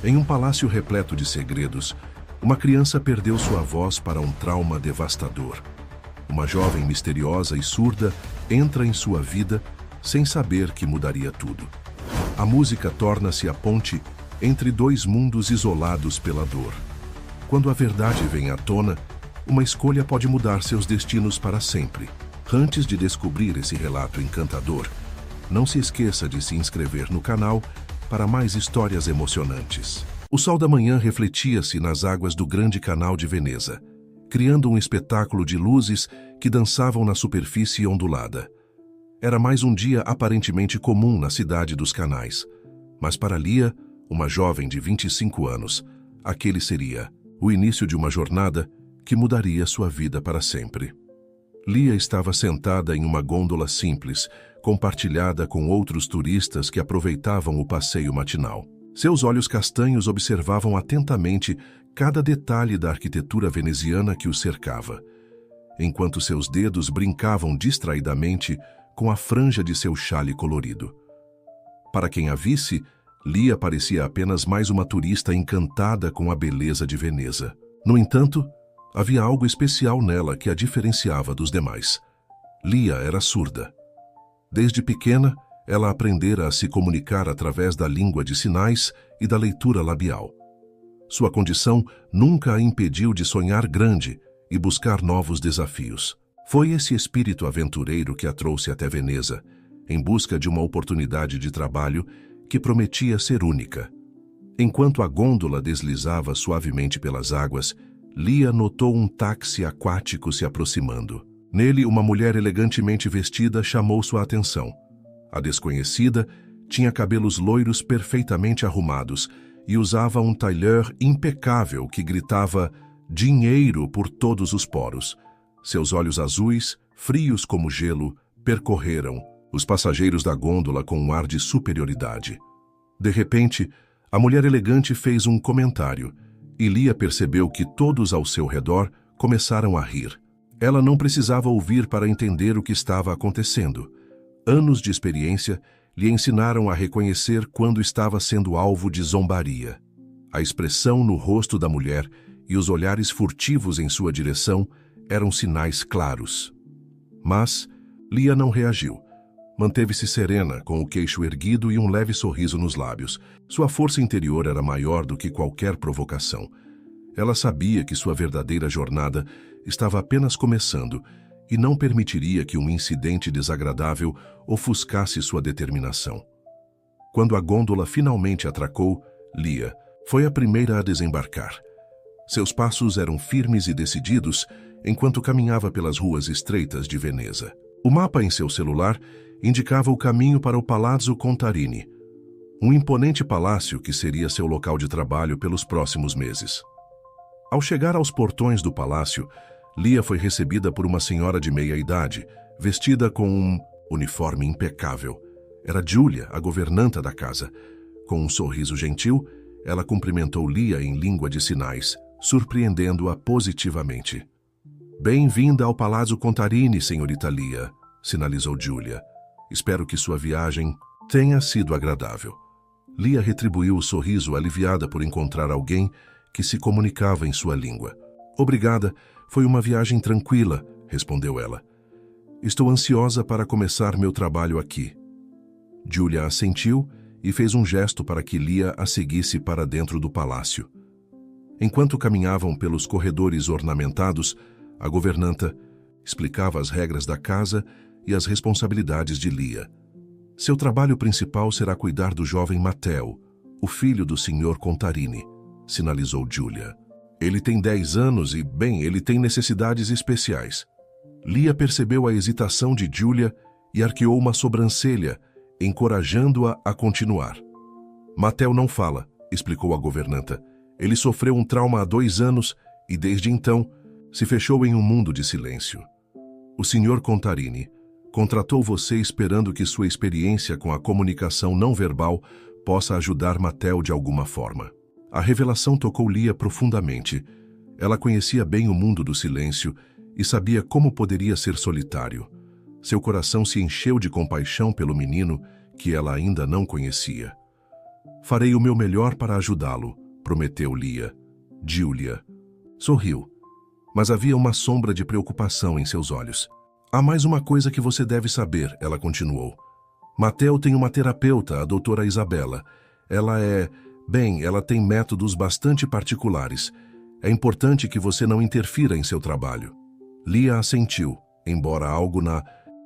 Em um palácio repleto de segredos, uma criança perdeu sua voz para um trauma devastador. Uma jovem misteriosa e surda entra em sua vida sem saber que mudaria tudo. A música torna-se a ponte entre dois mundos isolados pela dor. Quando a verdade vem à tona, uma escolha pode mudar seus destinos para sempre. Antes de descobrir esse relato encantador, não se esqueça de se inscrever no canal para mais histórias emocionantes. O sol da manhã refletia-se nas águas do grande canal de Veneza, criando um espetáculo de luzes que dançavam na superfície ondulada. Era mais um dia aparentemente comum na cidade dos canais, mas para Lia, uma jovem de 25 anos, aquele seria o início de uma jornada que mudaria sua vida para sempre. Lia estava sentada em uma gôndola simples, compartilhada com outros turistas que aproveitavam o passeio matinal. Seus olhos castanhos observavam atentamente cada detalhe da arquitetura veneziana que o cercava, enquanto seus dedos brincavam distraidamente com a franja de seu chale colorido. Para quem a visse, Lia parecia apenas mais uma turista encantada com a beleza de Veneza. No entanto, havia algo especial nela que a diferenciava dos demais. Lia era surda. Desde pequena, ela aprendera a se comunicar através da língua de sinais e da leitura labial. Sua condição nunca a impediu de sonhar grande e buscar novos desafios. Foi esse espírito aventureiro que a trouxe até Veneza, em busca de uma oportunidade de trabalho que prometia ser única. Enquanto a gôndola deslizava suavemente pelas águas, Lia notou um táxi aquático se aproximando. Nele, uma mulher elegantemente vestida chamou sua atenção. A desconhecida tinha cabelos loiros perfeitamente arrumados e usava um tailleur impecável que gritava dinheiro por todos os poros. Seus olhos azuis, frios como gelo, percorreram os passageiros da gôndola com um ar de superioridade. De repente, a mulher elegante fez um comentário e Lia percebeu que todos ao seu redor começaram a rir. Ela não precisava ouvir para entender o que estava acontecendo. Anos de experiência lhe ensinaram a reconhecer quando estava sendo alvo de zombaria. A expressão no rosto da mulher e os olhares furtivos em sua direção eram sinais claros. Mas Lia não reagiu. Manteve-se serena, com o queixo erguido e um leve sorriso nos lábios. Sua força interior era maior do que qualquer provocação. Ela sabia que sua verdadeira jornada estava apenas começando e não permitiria que um incidente desagradável ofuscasse sua determinação. Quando a gôndola finalmente atracou, Lia foi a primeira a desembarcar. Seus passos eram firmes e decididos enquanto caminhava pelas ruas estreitas de Veneza. O mapa em seu celular indicava o caminho para o Palazzo Contarini, um imponente palácio que seria seu local de trabalho pelos próximos meses. Ao chegar aos portões do palácio, Lia foi recebida por uma senhora de meia-idade, vestida com um uniforme impecável. Era Giulia, a governanta da casa. Com um sorriso gentil, ela cumprimentou Lia em língua de sinais, surpreendendo-a positivamente. "Bem-vinda ao Palazzo Contarini, senhorita Lia", sinalizou Giulia. "Espero que sua viagem tenha sido agradável." Lia retribuiu o sorriso, aliviada por encontrar alguém que se comunicava em sua língua. "Obrigada, foi uma viagem tranquila", respondeu ela. "Estou ansiosa para começar meu trabalho aqui." Giulia assentiu e fez um gesto para que Lia a seguisse para dentro do palácio. Enquanto caminhavam pelos corredores ornamentados, a governanta explicava as regras da casa e as responsabilidades de Lia. Seu trabalho principal será cuidar do jovem Matteo, o filho do Sr. Contarini, sinalizou Giulia. "Ele tem 10 anos e, bem, ele tem necessidades especiais." Lia percebeu a hesitação de Giulia e arqueou uma sobrancelha, encorajando-a a continuar. "Matteo não fala", explicou a governanta. "Ele sofreu um trauma há 2 anos e, desde então, se fechou em um mundo de silêncio. O Sr. Contarini contratou você esperando que sua experiência com a comunicação não verbal possa ajudar Matteo de alguma forma." A revelação tocou Lia profundamente. Ela conhecia bem o mundo do silêncio e sabia como poderia ser solitário. Seu coração se encheu de compaixão pelo menino que ela ainda não conhecia. Farei o meu melhor para ajudá-lo, prometeu Lia. Julia sorriu, mas havia uma sombra de preocupação em seus olhos. Há mais uma coisa que você deve saber, ela continuou. Mateo tem uma terapeuta, a doutora Isabela. Ela tem métodos bastante particulares. É importante que você não interfira em seu trabalho. Lia assentiu, embora algo na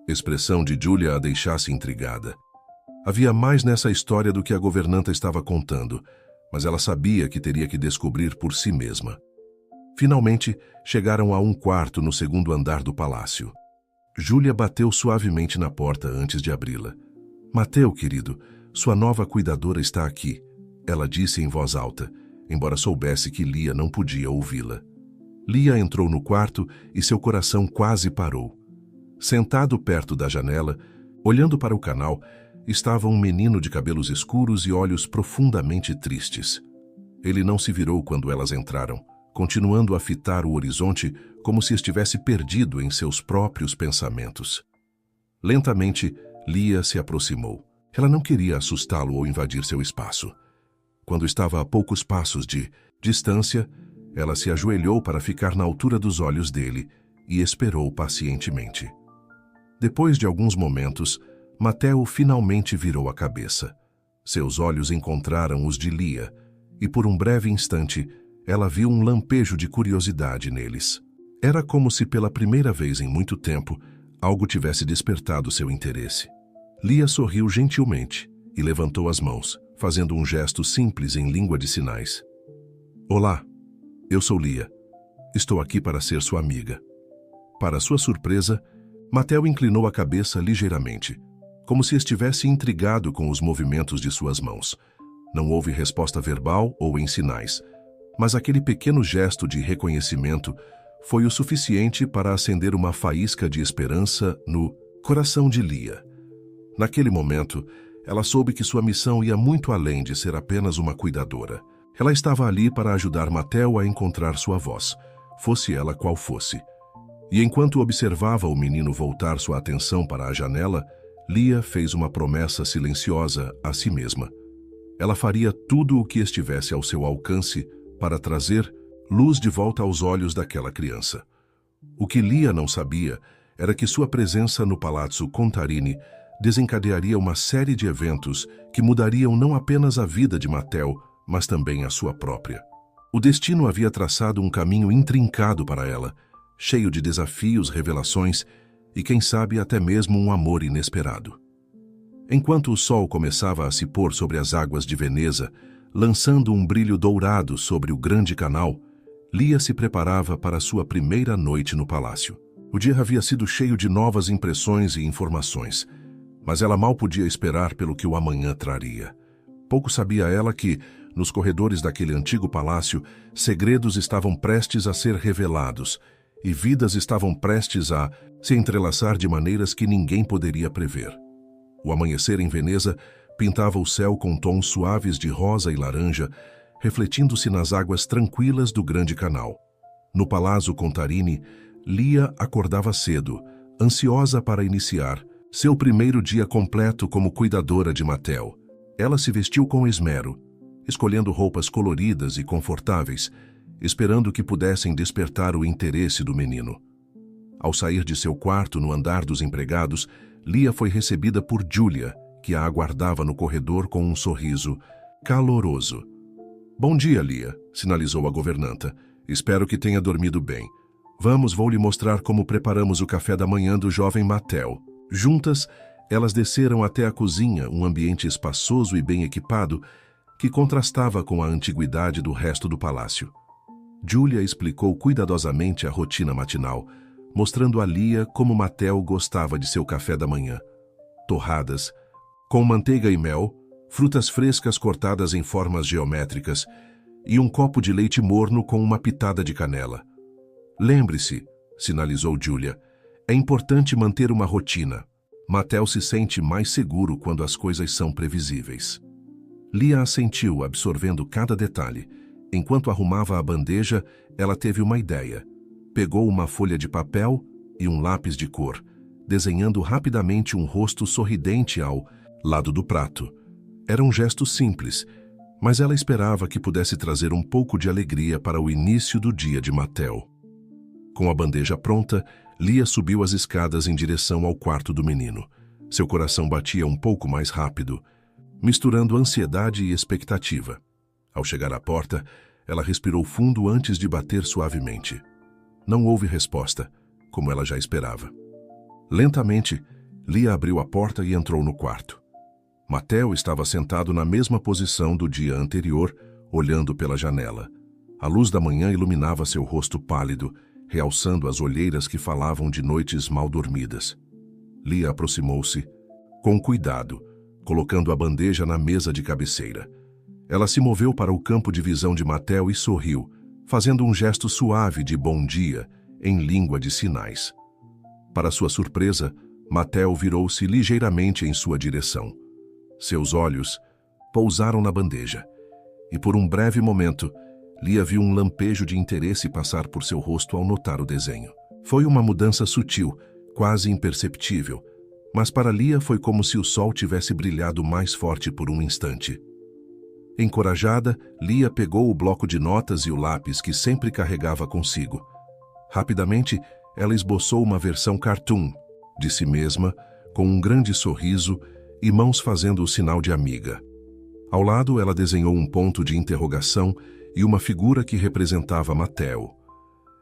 expressão de Julia a deixasse intrigada. Havia mais nessa história do que a governanta estava contando, mas ela sabia que teria que descobrir por si mesma. Finalmente, chegaram a um quarto no segundo andar do palácio. Julia bateu suavemente na porta antes de abri-la. Mateo, querido, sua nova cuidadora está aqui, ela disse em voz alta, embora soubesse que Lia não podia ouvi-la. Lia entrou no quarto e seu coração quase parou. Sentado perto da janela, olhando para o canal, estava um menino de cabelos escuros e olhos profundamente tristes. Ele não se virou quando elas entraram, continuando a fitar o horizonte como se estivesse perdido em seus próprios pensamentos. Lentamente, Lia se aproximou. Ela não queria assustá-lo ou invadir seu espaço. Quando estava a poucos passos de distância, ela se ajoelhou para ficar na altura dos olhos dele e esperou pacientemente. Depois de alguns momentos, Mateo finalmente virou a cabeça. Seus olhos encontraram os de Lia, e por um breve instante, ela viu um lampejo de curiosidade neles. Era como se pela primeira vez em muito tempo, algo tivesse despertado seu interesse. Lia sorriu gentilmente e levantou as mãos, fazendo um gesto simples em língua de sinais. Olá, eu sou Lia. Estou aqui para ser sua amiga. Para sua surpresa, Mateo inclinou a cabeça ligeiramente, como se estivesse intrigado com os movimentos de suas mãos. Não houve resposta verbal ou em sinais, mas aquele pequeno gesto de reconhecimento foi o suficiente para acender uma faísca de esperança no coração de Lia. Naquele momento, ela soube que sua missão ia muito além de ser apenas uma cuidadora. Ela estava ali para ajudar Mateo a encontrar sua voz, fosse ela qual fosse. E enquanto observava o menino voltar sua atenção para a janela, Lia fez uma promessa silenciosa a si mesma. Ela faria tudo o que estivesse ao seu alcance para trazer luz de volta aos olhos daquela criança. O que Lia não sabia era que sua presença no Palazzo Contarini desencadearia uma série de eventos que mudariam não apenas a vida de Mateo, mas também a sua própria. O destino havia traçado um caminho intrincado para ela, cheio de desafios, revelações e, quem sabe, até mesmo um amor inesperado. Enquanto o sol começava a se pôr sobre as águas de Veneza, lançando um brilho dourado sobre o grande canal, Lia se preparava para sua primeira noite no palácio. O dia havia sido cheio de novas impressões e informações, mas ela mal podia esperar pelo que o amanhã traria. Pouco sabia ela que, nos corredores daquele antigo palácio, segredos estavam prestes a ser revelados e vidas estavam prestes a se entrelaçar de maneiras que ninguém poderia prever. O amanhecer em Veneza pintava o céu com tons suaves de rosa e laranja, refletindo-se nas águas tranquilas do grande canal. No Palazzo Contarini, Lia acordava cedo, ansiosa para iniciar seu primeiro dia completo como cuidadora de Mateo. Ela se vestiu com esmero, escolhendo roupas coloridas e confortáveis, esperando que pudessem despertar o interesse do menino. Ao sair de seu quarto no andar dos empregados, Lia foi recebida por Julia, que a aguardava no corredor com um sorriso caloroso. Bom dia, Lia, sinalizou a governanta. Espero que tenha dormido bem. Vou lhe mostrar como preparamos o café da manhã do jovem Mateo. Juntas, elas desceram até a cozinha, um ambiente espaçoso e bem equipado, que contrastava com a antiguidade do resto do palácio. Julia explicou cuidadosamente a rotina matinal, mostrando a Lia como Mateo gostava de seu café da manhã. Torradas, com manteiga e mel, frutas frescas cortadas em formas geométricas e um copo de leite morno com uma pitada de canela. Lembre-se, sinalizou Julia, é importante manter uma rotina. Mateo se sente mais seguro quando as coisas são previsíveis. Lia assentiu, absorvendo cada detalhe. Enquanto arrumava a bandeja, ela teve uma ideia. Pegou uma folha de papel e um lápis de cor, desenhando rapidamente um rosto sorridente ao lado do prato. Era um gesto simples, mas ela esperava que pudesse trazer um pouco de alegria para o início do dia de Mateo. Com a bandeja pronta, Lia subiu as escadas em direção ao quarto do menino. Seu coração batia um pouco mais rápido, misturando ansiedade e expectativa. Ao chegar à porta, ela respirou fundo antes de bater suavemente. Não houve resposta, como ela já esperava. Lentamente, Lia abriu a porta e entrou no quarto. Mateo estava sentado na mesma posição do dia anterior, olhando pela janela. A luz da manhã iluminava seu rosto pálido, realçando as olheiras que falavam de noites mal dormidas. Lia aproximou-se, com cuidado, colocando a bandeja na mesa de cabeceira. Ela se moveu para o campo de visão de Mateo e sorriu, fazendo um gesto suave de bom dia, em língua de sinais. Para sua surpresa, Mateo virou-se ligeiramente em sua direção. Seus olhos pousaram na bandeja, e por um breve momento, Lia viu um lampejo de interesse passar por seu rosto ao notar o desenho. Foi uma mudança sutil, quase imperceptível, mas para Lia foi como se o sol tivesse brilhado mais forte por um instante. Encorajada, Lia pegou o bloco de notas e o lápis que sempre carregava consigo. Rapidamente, ela esboçou uma versão cartoon de si mesma, com um grande sorriso e mãos fazendo o sinal de amiga. Ao lado, ela desenhou um ponto de interrogação e uma figura que representava Mateo.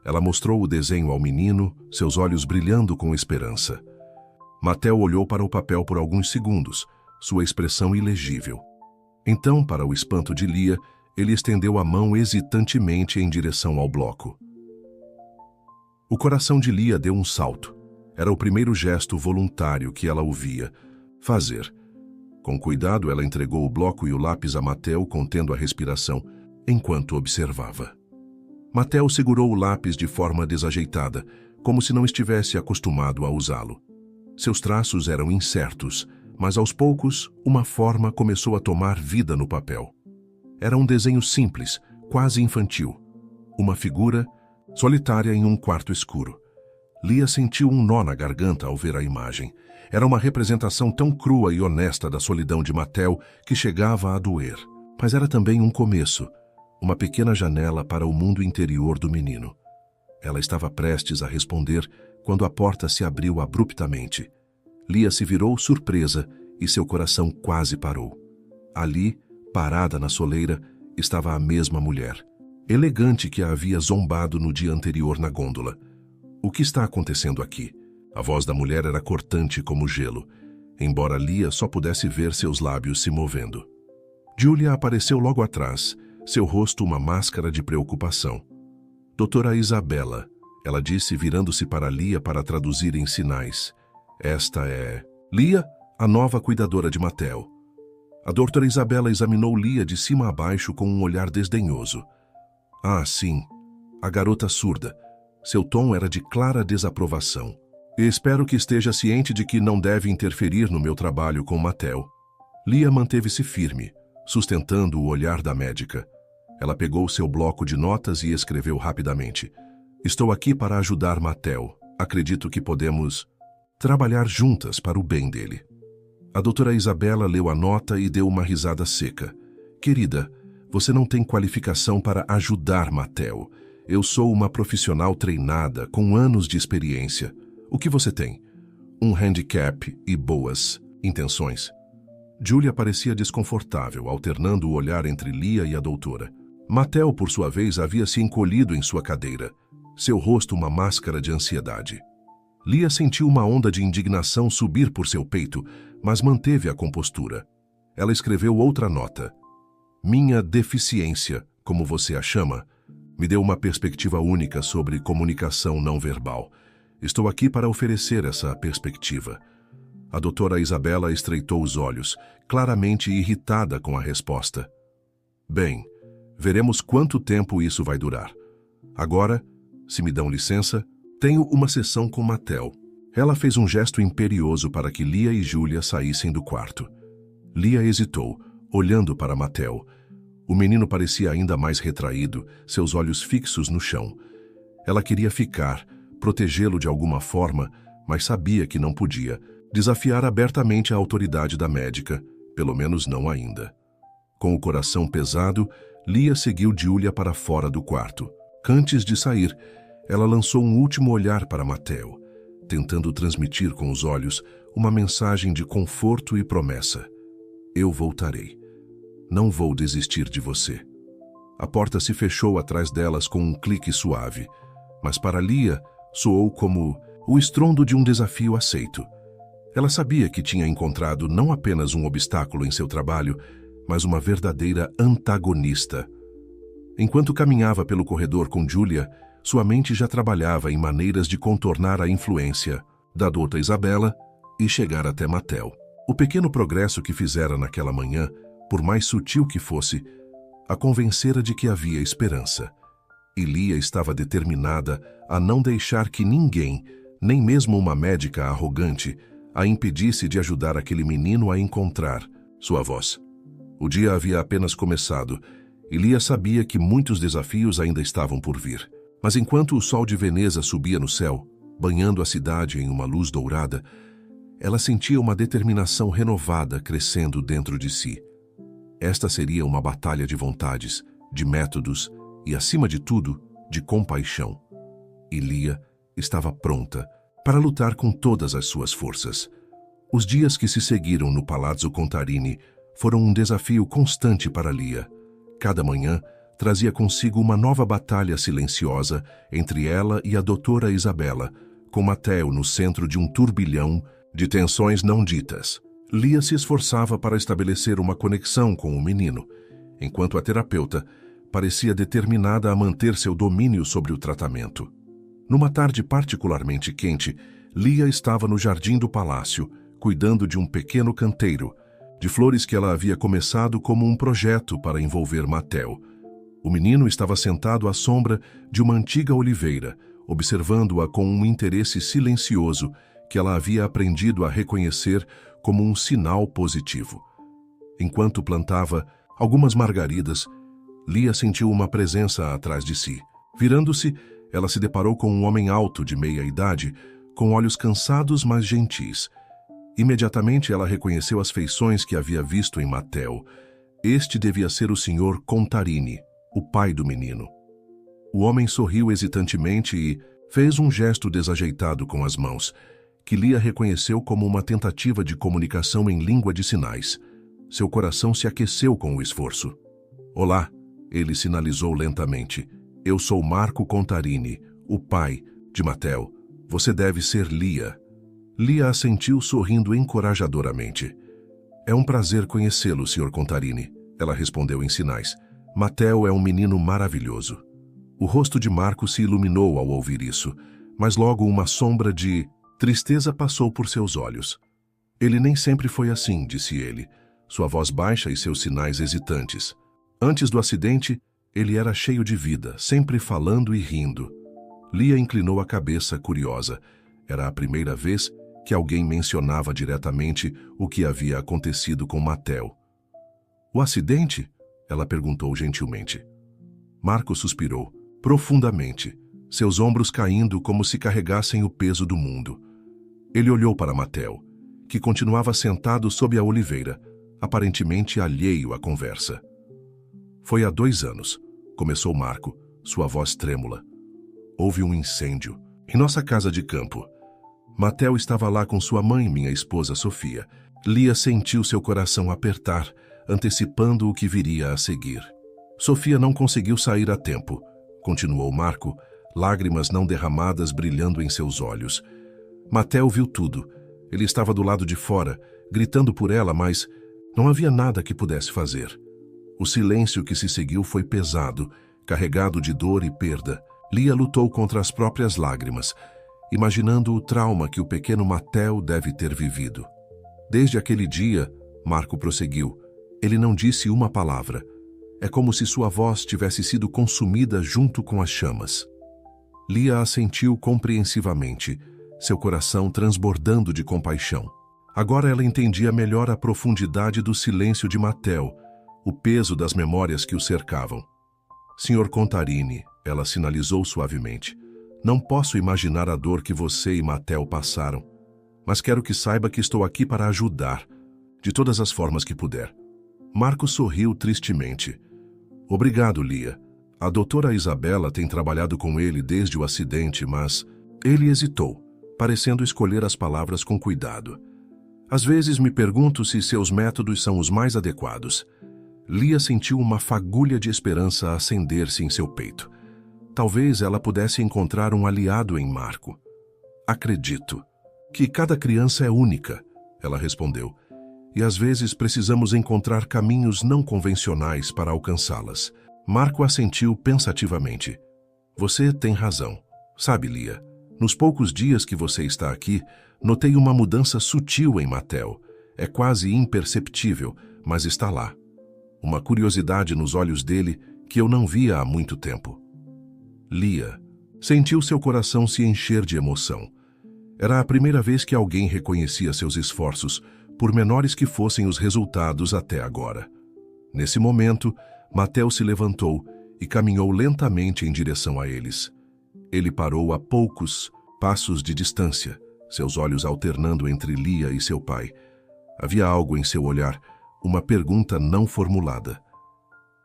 Ela mostrou o desenho ao menino, seus olhos brilhando com esperança. Mateo olhou para o papel por alguns segundos, sua expressão ilegível. Então, para o espanto de Lia, ele estendeu a mão hesitantemente em direção ao bloco. O coração de Lia deu um salto. Era o primeiro gesto voluntário que ela ouvia fazer. Com cuidado, ela entregou o bloco e o lápis a Mateo, contendo a respiração, enquanto observava. Mateo segurou o lápis de forma desajeitada, como se não estivesse acostumado a usá-lo. Seus traços eram incertos, mas aos poucos, uma forma começou a tomar vida no papel. Era um desenho simples, quase infantil. Uma figura solitária em um quarto escuro. Lia sentiu um nó na garganta ao ver a imagem. Era uma representação tão crua e honesta da solidão de Mateo que chegava a doer. Mas era também um começo, uma pequena janela para o mundo interior do menino. Ela estava prestes a responder quando a porta se abriu abruptamente. Lia se virou surpresa e seu coração quase parou. Ali, parada na soleira, estava a mesma mulher, elegante que a havia zombado no dia anterior na gôndola. O que está acontecendo aqui? A voz da mulher era cortante como gelo, embora Lia só pudesse ver seus lábios se movendo. Julia apareceu logo atrás, seu rosto uma máscara de preocupação. Doutora Isabela, ela disse virando-se para Lia para traduzir em sinais. Esta é Lia, a nova cuidadora de Mateo. A doutora Isabela examinou Lia de cima a baixo com um olhar desdenhoso. Ah, sim, a garota surda. Seu tom era de clara desaprovação. Espero que esteja ciente de que não deve interferir no meu trabalho com Mateo. Lia manteve-se firme, sustentando o olhar da médica. Ela pegou seu bloco de notas e escreveu rapidamente. Estou aqui para ajudar Mateo. Acredito que podemos trabalhar juntas para o bem dele. A doutora Isabela leu a nota e deu uma risada seca. Querida, você não tem qualificação para ajudar Mateo. Eu sou uma profissional treinada, com anos de experiência. O que você tem? Um handicap e boas intenções. Julia parecia desconfortável, alternando o olhar entre Lia e a doutora. Mateo, por sua vez, havia se encolhido em sua cadeira, seu rosto uma máscara de ansiedade. Lia sentiu uma onda de indignação subir por seu peito, mas manteve a compostura. Ela escreveu outra nota. Minha deficiência, como você a chama, me deu uma perspectiva única sobre comunicação não verbal. Estou aqui para oferecer essa perspectiva. A doutora Isabela estreitou os olhos, claramente irritada com a resposta. Bem, veremos quanto tempo isso vai durar. Agora, se me dão licença, tenho uma sessão com Mateo. Ela fez um gesto imperioso para que Lia e Julia saíssem do quarto. Lia hesitou, olhando para Mateo. O menino parecia ainda mais retraído, seus olhos fixos no chão. Ela queria ficar, protegê-lo de alguma forma, mas sabia que não podia desafiar abertamente a autoridade da médica, pelo menos não ainda. Com o coração pesado, Lia seguiu Giulia para fora do quarto. Antes de sair, ela lançou um último olhar para Matteo, tentando transmitir com os olhos uma mensagem de conforto e promessa. Eu voltarei. Não vou desistir de você. A porta se fechou atrás delas com um clique suave, mas para Lia soou como o estrondo de um desafio aceito. Ela sabia que tinha encontrado não apenas um obstáculo em seu trabalho, mas uma verdadeira antagonista. Enquanto caminhava pelo corredor com Giulia, sua mente já trabalhava em maneiras de contornar a influência da dota Isabella e chegar até Matteo. O pequeno progresso que fizera naquela manhã, por mais sutil que fosse, a convencera de que havia esperança. E Lia estava determinada a não deixar que ninguém, nem mesmo uma médica arrogante, a impedisse de ajudar aquele menino a encontrar sua voz. O dia havia apenas começado, e Lia sabia que muitos desafios ainda estavam por vir. Mas enquanto o sol de Veneza subia no céu, banhando a cidade em uma luz dourada, ela sentia uma determinação renovada crescendo dentro de si. Esta seria uma batalha de vontades, de métodos e, acima de tudo, de compaixão. E Lia estava pronta para lutar com todas as suas forças. Os dias que se seguiram no Palazzo Contarini foram um desafio constante para Lia. Cada manhã trazia consigo uma nova batalha silenciosa entre ela e a doutora Isabella, com Matteo no centro de um turbilhão de tensões não ditas. Lia se esforçava para estabelecer uma conexão com o menino, enquanto a terapeuta parecia determinada a manter seu domínio sobre o tratamento. Numa tarde particularmente quente, Lia estava no jardim do palácio, cuidando de um pequeno canteiro, de flores que ela havia começado como um projeto para envolver Matteo. O menino estava sentado à sombra de uma antiga oliveira, observando-a com um interesse silencioso que ela havia aprendido a reconhecer como um sinal positivo. Enquanto plantava algumas margaridas, Lia sentiu uma presença atrás de si. Virando-se, ela se deparou com um homem alto de meia idade, com olhos cansados mas gentis. Imediatamente ela reconheceu as feições que havia visto em Matteo. Este devia ser o Sr. Contarini, o pai do menino. O homem sorriu hesitantemente e fez um gesto desajeitado com as mãos, que Lia reconheceu como uma tentativa de comunicação em língua de sinais. Seu coração se aqueceu com o esforço. Olá, ele sinalizou lentamente. Eu sou Marco Contarini, o pai de Matteo. Você deve ser Lia. Lia assentiu sorrindo encorajadoramente. É um prazer conhecê-lo, Sr. Contarini, ela respondeu em sinais. Matteo é um menino maravilhoso. O rosto de Marco se iluminou ao ouvir isso, mas logo uma sombra de tristeza passou por seus olhos. Ele nem sempre foi assim, disse ele, sua voz baixa e seus sinais hesitantes. Antes do acidente, ele era cheio de vida, sempre falando e rindo. Lia inclinou a cabeça, curiosa. Era a primeira vez que alguém mencionava diretamente o que havia acontecido com Matteo. O acidente? Ela perguntou gentilmente. Marco suspirou, profundamente, seus ombros caindo como se carregassem o peso do mundo. Ele olhou para Matteo, que continuava sentado sob a oliveira, aparentemente alheio à conversa. Foi há 2 anos, começou Marco, sua voz trêmula. Houve um incêndio em nossa casa de campo. Matteo estava lá com sua mãe, minha esposa Sofia. Lia sentiu seu coração apertar, antecipando o que viria a seguir. Sofia não conseguiu sair a tempo, continuou Marco, lágrimas não derramadas brilhando em seus olhos. Matteo viu tudo. Ele estava do lado de fora, gritando por ela, mas não havia nada que pudesse fazer. O silêncio que se seguiu foi pesado, carregado de dor e perda. Lia lutou contra as próprias lágrimas, imaginando o trauma que o pequeno Matteo deve ter vivido. Desde aquele dia, Marco prosseguiu, ele não disse uma palavra. É como se sua voz tivesse sido consumida junto com as chamas. Lia assentiu compreensivamente, seu coração transbordando de compaixão. Agora ela entendia melhor a profundidade do silêncio de Matteo, o peso das memórias que o cercavam. Sr. Contarini, ela sinalizou suavemente, não posso imaginar a dor que você e Matteo passaram, mas quero que saiba que estou aqui para ajudar, de todas as formas que puder. Marco sorriu tristemente. Obrigado, Lia. A doutora Isabela tem trabalhado com ele desde o acidente, mas... Ele hesitou, parecendo escolher as palavras com cuidado. Às vezes me pergunto se seus métodos são os mais adequados. Lia sentiu uma fagulha de esperança acender-se em seu peito. Talvez ela pudesse encontrar um aliado em Marco. Acredito que cada criança é única, ela respondeu, e às vezes precisamos encontrar caminhos não convencionais para alcançá-las. Marco assentiu pensativamente. Você tem razão. Sabe, Lia, nos poucos dias que você está aqui, notei uma mudança sutil em Mateo. É quase imperceptível, mas está lá. Uma curiosidade nos olhos dele que eu não via há muito tempo. Lia sentiu seu coração se encher de emoção. Era a primeira vez que alguém reconhecia seus esforços, por menores que fossem os resultados até agora. Nesse momento, Mateo se levantou e caminhou lentamente em direção a eles. Ele parou a poucos passos de distância, seus olhos alternando entre Lia e seu pai. Havia algo em seu olhar, uma pergunta não formulada.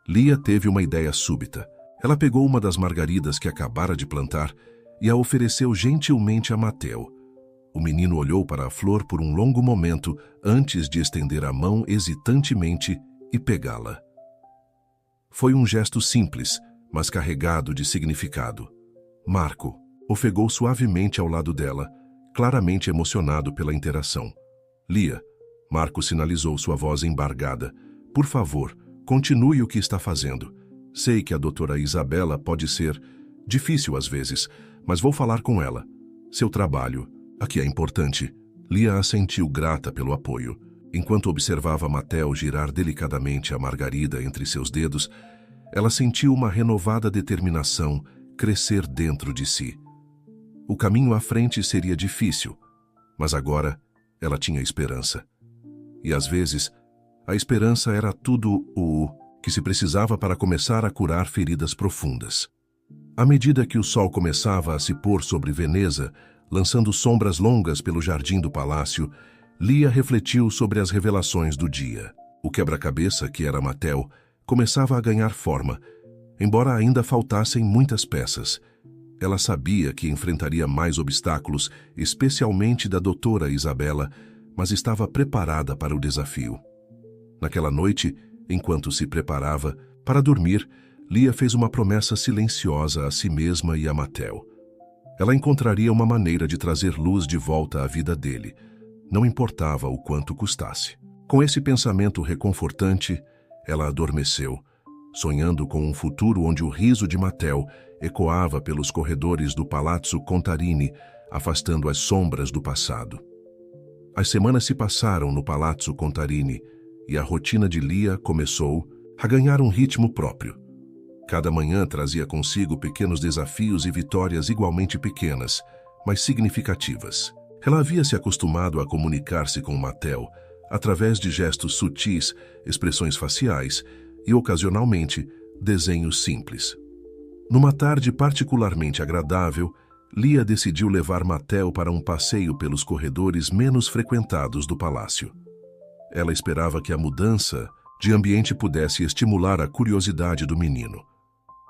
Lia teve uma ideia súbita. Ela pegou uma das margaridas que acabara de plantar e a ofereceu gentilmente a Mateo. O menino olhou para a flor por um longo momento antes de estender a mão hesitantemente e pegá-la. Foi um gesto simples, mas carregado de significado. Marco ofegou suavemente ao lado dela, claramente emocionado pela interação. Lia, Marco sinalizou sua voz embargada. Por favor, continue o que está fazendo. Sei que a doutora Isabela pode ser difícil às vezes, mas vou falar com ela. Seu trabalho aqui é importante. Lia assentiu grata pelo apoio. Enquanto observava Mateo girar delicadamente a margarida entre seus dedos, ela sentiu uma renovada determinação crescer dentro de si. O caminho à frente seria difícil, mas agora ela tinha esperança. E às vezes, a esperança era tudo o que se precisava para começar a curar feridas profundas. À medida que o sol começava a se pôr sobre Veneza, lançando sombras longas pelo jardim do palácio, Lia refletiu sobre as revelações do dia. O quebra-cabeça, que era Mateo, começava a ganhar forma, embora ainda faltassem muitas peças. Ela sabia que enfrentaria mais obstáculos, especialmente da doutora Isabela, mas estava preparada para o desafio. Naquela noite, enquanto se preparava para dormir, Lia fez uma promessa silenciosa a si mesma e a Mateo. Ela encontraria uma maneira de trazer luz de volta à vida dele, não importava o quanto custasse. Com esse pensamento reconfortante, ela adormeceu, sonhando com um futuro onde o riso de Mateo ecoava pelos corredores do Palazzo Contarini, afastando as sombras do passado. As semanas se passaram no Palazzo Contarini e a rotina de Lia começou a ganhar um ritmo próprio. Cada manhã trazia consigo pequenos desafios e vitórias igualmente pequenas, mas significativas. Ela havia se acostumado a comunicar-se com Mateo através de gestos sutis, expressões faciais e, ocasionalmente, desenhos simples. Numa tarde particularmente agradável, Lia decidiu levar Mateo para um passeio pelos corredores menos frequentados do palácio. Ela esperava que a mudança de ambiente pudesse estimular a curiosidade do menino.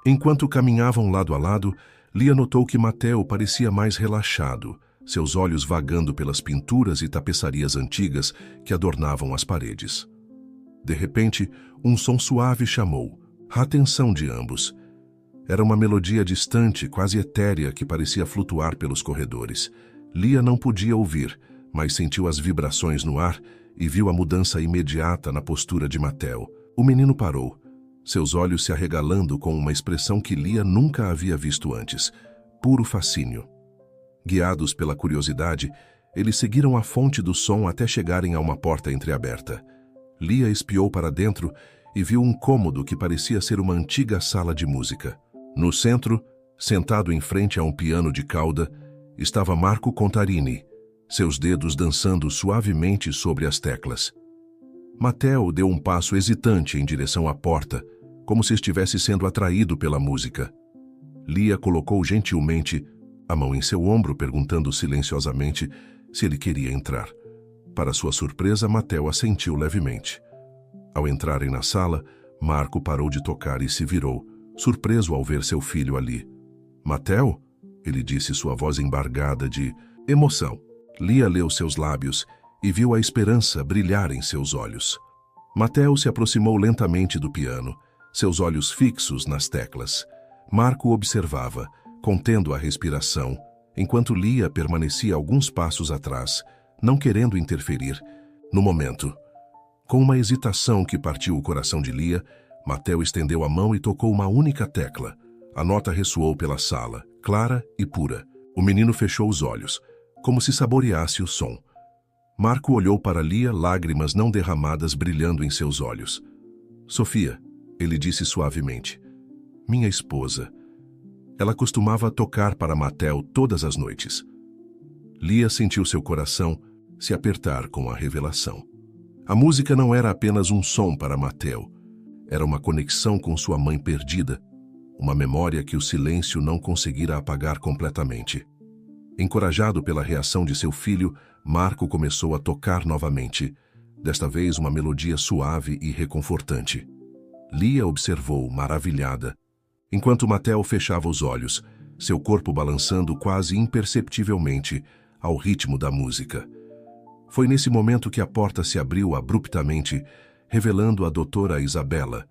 Enquanto caminhavam lado a lado, Lia notou que Mateo parecia mais relaxado, seus olhos vagando pelas pinturas e tapeçarias antigas que adornavam as paredes. De repente, um som suave chamou a atenção de ambos. Era uma melodia distante, quase etérea, que parecia flutuar pelos corredores. Lia não podia ouvir, mas sentiu as vibrações no ar e viu a mudança imediata na postura de Mateo. O menino parou, seus olhos se arregalando com uma expressão que Lia nunca havia visto antes, puro fascínio. Guiados pela curiosidade, eles seguiram a fonte do som até chegarem a uma porta entreaberta. Lia espiou para dentro e viu um cômodo que parecia ser uma antiga sala de música. No centro, sentado em frente a um piano de cauda, estava Marco Contarini, seus dedos dançando suavemente sobre as teclas. Mateo deu um passo hesitante em direção à porta, como se estivesse sendo atraído pela música. Lia colocou gentilmente a mão em seu ombro, perguntando silenciosamente se ele queria entrar. Para sua surpresa, Mateo assentiu levemente. Ao entrarem na sala, Marco parou de tocar e se virou, surpreso ao ver seu filho ali. Mateo? Ele disse, sua voz embargada de emoção. Lia leu seus lábios e viu a esperança brilhar em seus olhos. Mateo se aproximou lentamente do piano, seus olhos fixos nas teclas. Marco observava, contendo a respiração, enquanto Lia permanecia alguns passos atrás, não querendo interferir. No momento, com uma hesitação que partiu o coração de Lia, Mateo estendeu a mão e tocou uma única tecla. A nota ressoou pela sala, clara e pura. O menino fechou os olhos, como se saboreasse o som. Marco olhou para Lia, lágrimas não derramadas brilhando em seus olhos. Sofia, ele disse suavemente. Minha esposa. Ela costumava tocar para Mateo todas as noites. Lia sentiu seu coração se apertar com a revelação. A música não era apenas um som para Mateo. Era uma conexão com sua mãe perdida, uma memória que o silêncio não conseguira apagar completamente. Encorajado pela reação de seu filho, Marco começou a tocar novamente, desta vez uma melodia suave e reconfortante. Lia observou, maravilhada, enquanto Mateo fechava os olhos, seu corpo balançando quase imperceptivelmente ao ritmo da música. Foi nesse momento que a porta se abriu abruptamente, revelando a doutora Isabela.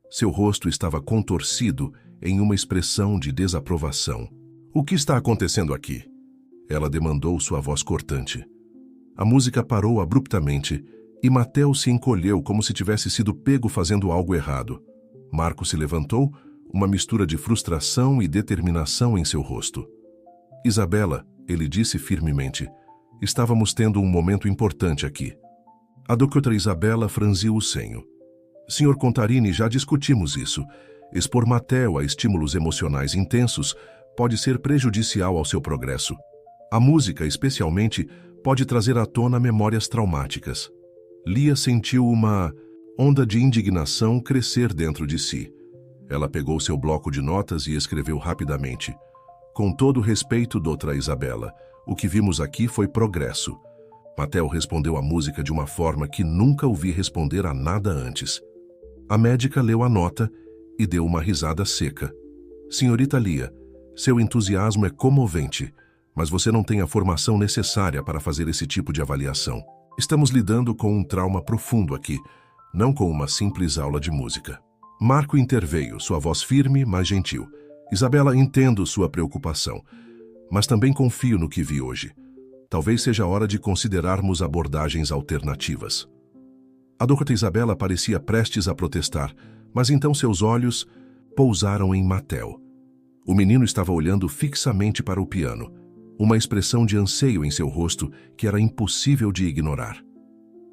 Seu rosto estava contorcido em uma expressão de desaprovação. O que está acontecendo aqui? Ela demandou, sua voz cortante. A música parou abruptamente e Mateo se encolheu como se tivesse sido pego fazendo algo errado. Marco se levantou, uma mistura de frustração e determinação em seu rosto. Isabela, ele disse firmemente, estávamos tendo um momento importante aqui. A doutora Isabela franziu o senho. Sr. Contarini, já discutimos isso. Expor Mateo a estímulos emocionais intensos pode ser prejudicial ao seu progresso. A música, especialmente, pode trazer à tona memórias traumáticas. Lia sentiu uma onda de indignação crescer dentro de si. Ela pegou seu bloco de notas e escreveu rapidamente. Com todo respeito, doutora Isabela, o que vimos aqui foi progresso. Mateo respondeu à música de uma forma que nunca ouvi responder a nada antes. A médica leu a nota e deu uma risada seca. Senhorita Lia, seu entusiasmo é comovente, mas você não tem a formação necessária para fazer esse tipo de avaliação. Estamos lidando com um trauma profundo aqui, não com uma simples aula de música. Marco interveio, sua voz firme, mas gentil. Isabela, entendo sua preocupação, mas também confio no que vi hoje. Talvez seja a hora de considerarmos abordagens alternativas. A doutora Isabela parecia prestes a protestar, mas então seus olhos pousaram em Mateo. O menino estava olhando fixamente para o piano, uma expressão de anseio em seu rosto que era impossível de ignorar.